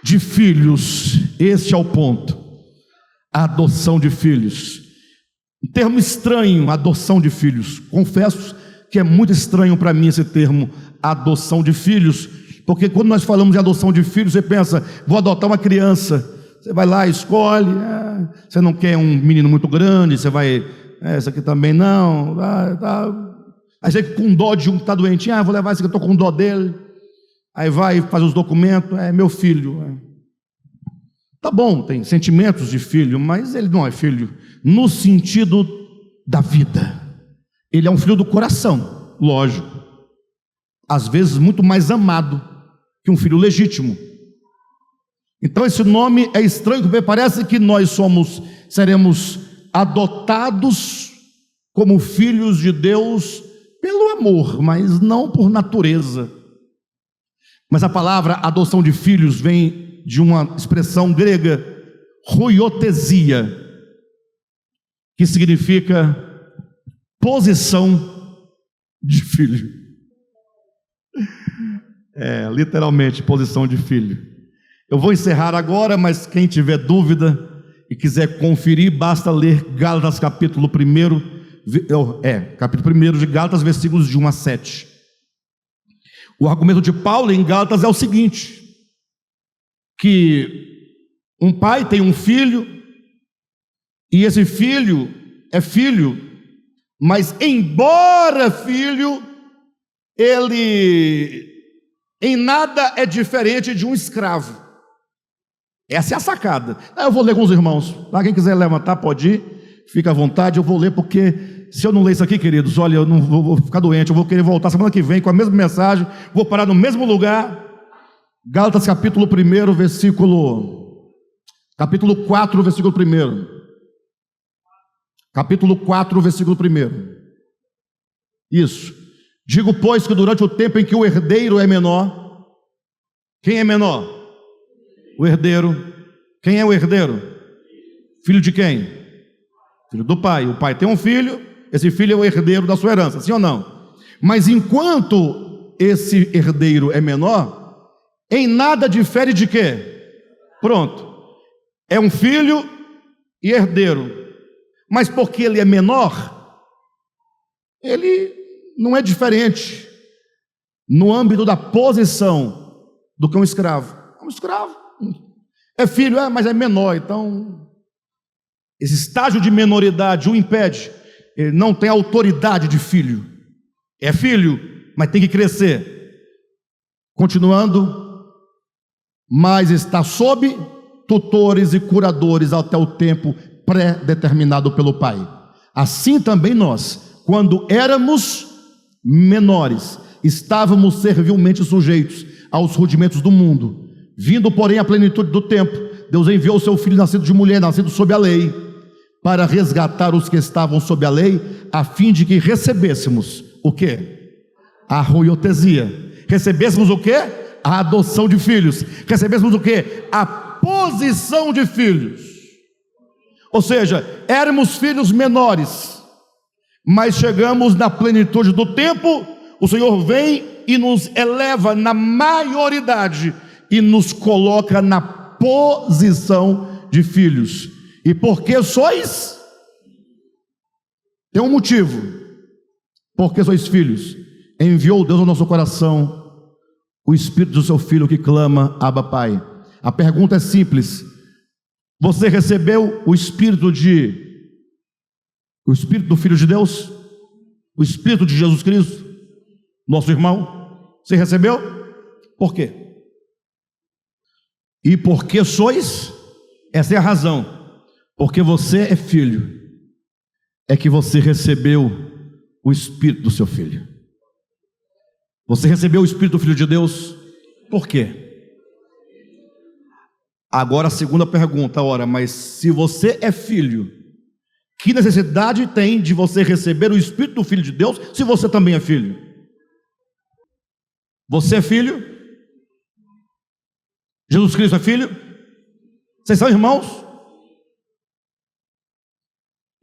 de filhos. Este é o ponto. A adoção de filhos. Um termo estranho, adoção de filhos. Confesso que é muito estranho para mim esse termo, adoção de filhos, porque quando nós falamos de adoção de filhos, você pensa, vou adotar uma criança, você vai lá, escolhe, você não quer um menino muito grande, você vai, esse aqui também não, aí você com dó de um que está doente, vou levar esse que eu estou com dó dele, aí vai fazer os documentos, meu filho, tá bom, tem sentimentos de filho, mas ele não é filho no sentido da vida, ele é um filho do coração, lógico, às vezes muito mais amado que um filho legítimo. Então esse nome é estranho, porque parece que nós seremos adotados como filhos de Deus pelo amor, mas não por natureza. Mas a palavra adoção de filhos vem de uma expressão grega, ruiotesia, que significa posição de filho. Literalmente, posição de filho. Eu vou encerrar agora, mas quem tiver dúvida e quiser conferir, basta ler Gálatas capítulo 1, capítulo 1 de Gálatas, versículos de 1 a 7. O argumento de Paulo em Gálatas é o seguinte, que um pai tem um filho, e esse filho é filho, mas embora filho, ele em nada é diferente de um escravo. Essa é a sacada. Eu vou ler com os irmãos. Quem quiser levantar pode ir, fica à vontade. Eu vou ler porque se eu não ler isso aqui, queridos, olha, eu não vou ficar doente. Eu vou querer voltar semana que vem com a mesma mensagem. Vou parar no mesmo lugar. Gálatas capítulo 1, capítulo 4, versículo 1. Capítulo 4, versículo 1. Isso. Digo, pois, que durante o tempo em que o herdeiro é menor, quem é menor? O herdeiro. Quem é o herdeiro? Filho de quem? Filho do pai. O pai tem um filho, esse filho é o herdeiro da sua herança, sim ou não? Mas enquanto esse herdeiro é menor, em nada difere de quê? Pronto. É um filho e herdeiro. Mas porque ele é menor, ele não é diferente no âmbito da posição do que um escravo. Um escravo é filho, mas é menor, então esse estágio de menoridade o impede. Ele não tem autoridade de filho, é filho, mas tem que crescer. Continuando, mas está sob tutores e curadores até o tempo pré-determinado pelo pai. Assim também nós, quando éramos menores, estávamos servilmente sujeitos aos rudimentos do mundo. Vindo, porém, à plenitude do tempo, Deus enviou o seu filho nascido de mulher, nascido sob a lei, para resgatar os que estavam sob a lei, a fim de que recebêssemos o quê? A ruiotesia. Recebêssemos o quê? A adoção de filhos. Recebêssemos o quê? A posição de filhos. Ou seja, éramos filhos menores, mas chegamos na plenitude do tempo, o Senhor vem e nos eleva na maioridade e nos coloca na posição de filhos. E porque sois? Tem um motivo. Porque sois filhos. Enviou Deus ao nosso coração o Espírito do seu Filho que clama, Abba, Pai. A pergunta é simples. Você recebeu o Espírito do Filho de Deus? O Espírito de Jesus Cristo? Nosso irmão? Você recebeu? Por quê? E porque sois? Essa é a razão. Porque você é filho, é que você recebeu o Espírito do seu Filho. Você recebeu o Espírito do Filho de Deus? Por quê? Agora a segunda pergunta, mas se você é filho, que necessidade tem de você receber o Espírito do Filho de Deus, se você também é filho? Você é filho? Jesus Cristo é filho? Vocês são irmãos?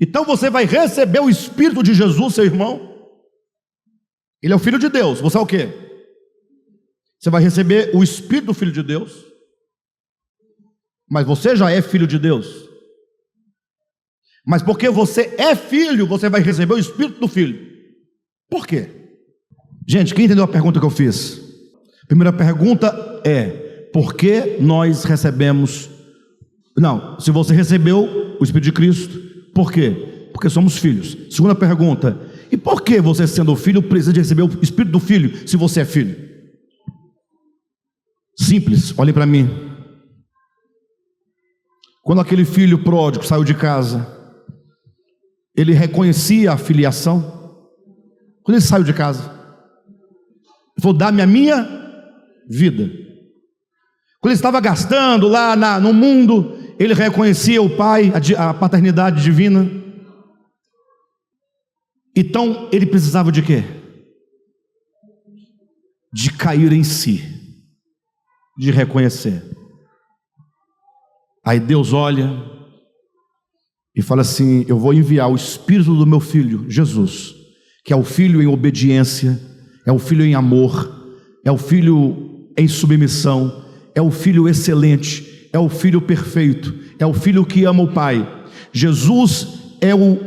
Então você vai receber o Espírito de Jesus, seu irmão. Ele é o Filho de Deus. Você é o quê? Você vai receber o Espírito do Filho de Deus. Mas você já é filho de Deus. Mas porque você é filho, você vai receber o Espírito do Filho. Por quê? Gente, quem entendeu a pergunta que eu fiz? A primeira pergunta é: por que nós recebemos? Não, se você recebeu o Espírito de Cristo, por quê? Porque somos filhos. Segunda pergunta: e por que você, sendo filho, precisa de receber o Espírito do Filho, se você é filho? Simples, olhem para mim. Quando aquele filho pródigo saiu de casa, ele reconhecia a filiação. Quando ele saiu de casa, ele falou: dá-me a minha vida. Quando ele estava gastando lá no mundo, ele reconhecia o pai, a paternidade divina. Então ele precisava de quê? De cair em si, de reconhecer. Aí Deus olha e fala assim: eu vou enviar o Espírito do meu Filho, Jesus, que é o Filho em obediência, é o Filho em amor, é o Filho em submissão, é o Filho excelente, é o Filho perfeito, é o Filho que ama o Pai. Jesus é o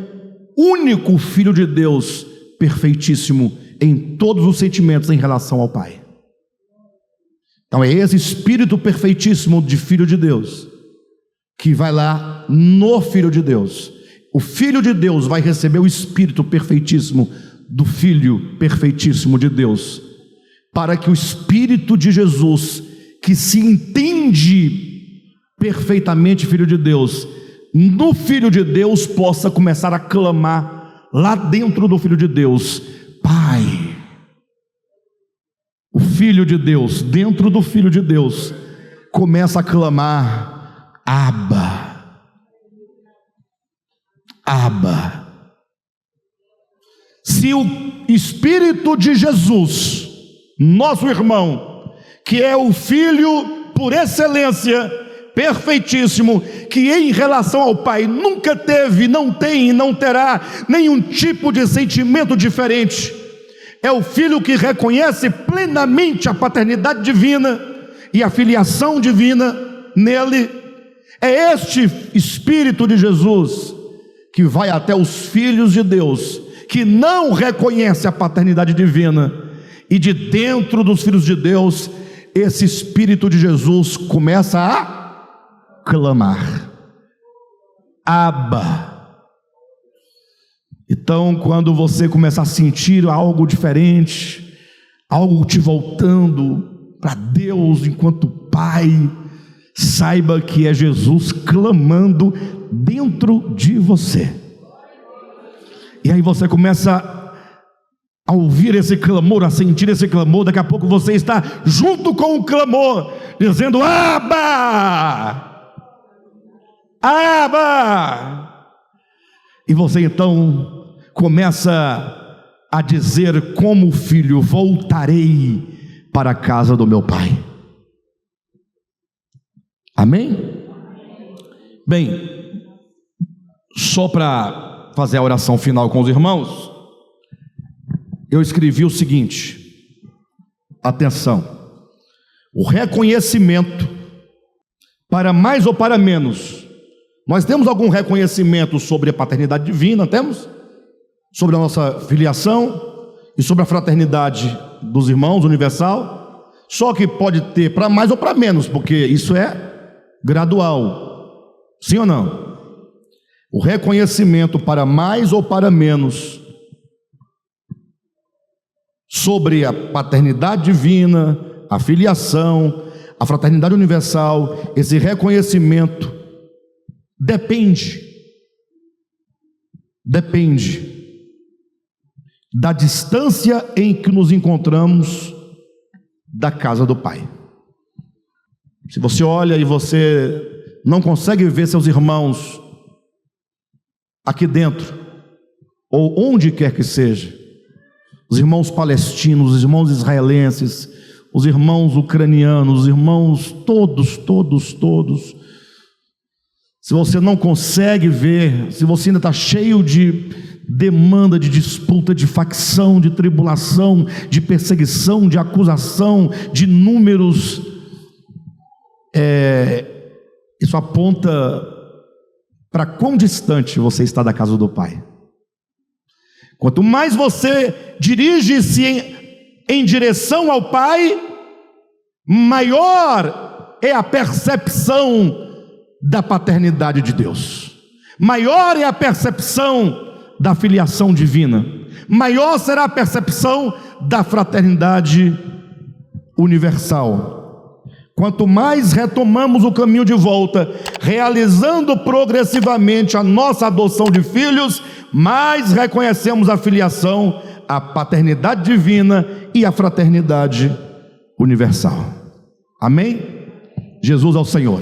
único Filho de Deus perfeitíssimo em todos os sentimentos em relação ao Pai. Então é esse Espírito perfeitíssimo de Filho de Deus que vai lá no Filho de Deus. O Filho de Deus vai receber o Espírito perfeitíssimo do Filho perfeitíssimo de Deus, para que o Espírito de Jesus, que se entende perfeitamente Filho de Deus, no Filho de Deus possa começar a clamar lá dentro do Filho de Deus: Pai. O Filho de Deus, dentro do Filho de Deus, começa a clamar: Abba, Abba. Se o Espírito de Jesus, nosso irmão, que é o Filho por excelência, perfeitíssimo, que em relação ao Pai nunca teve, não tem e não terá nenhum tipo de sentimento diferente, é o Filho que reconhece plenamente a paternidade divina e a filiação divina nele. É este Espírito de Jesus que vai até os filhos de Deus que não reconhecem a paternidade divina, e de dentro dos filhos de Deus, esse Espírito de Jesus começa a clamar: Abba. Então, quando você começar a sentir algo diferente, algo te voltando para Deus enquanto Pai, saiba que é Jesus clamando dentro de você. E aí você começa a ouvir esse clamor, a sentir esse clamor. Daqui a pouco você está junto com o clamor, dizendo: Abba, Abba. E você então começa a dizer como filho: voltarei para a casa do meu pai. Amém? Bem, só para fazer a oração final com os irmãos, eu escrevi o seguinte: atenção, o reconhecimento, para mais ou para menos, nós temos algum reconhecimento sobre a paternidade divina, temos? Sobre a nossa filiação e sobre a fraternidade dos irmãos universal, só que pode ter para mais ou para menos, porque isso é gradual, sim ou não? O reconhecimento para mais ou para menos sobre a paternidade divina, a filiação, a fraternidade universal, esse reconhecimento depende da distância em que nos encontramos da casa do Pai. Se você olha e você não consegue ver seus irmãos aqui dentro, ou onde quer que seja, os irmãos palestinos, os irmãos israelenses, os irmãos ucranianos, os irmãos todos, se você não consegue ver, se você ainda está cheio de demanda, de disputa, de facção, de tribulação, de perseguição, de acusação, de números, isso aponta para quão distante você está da casa do Pai. Quanto mais você dirige-se em direção ao Pai, maior é a percepção da paternidade de Deus, maior é a percepção da filiação divina, maior será a percepção da fraternidade universal. Quanto mais retomamos o caminho de volta, realizando progressivamente a nossa adoção de filhos, mais reconhecemos a filiação, a paternidade divina e a fraternidade universal. Amém? Jesus é o Senhor.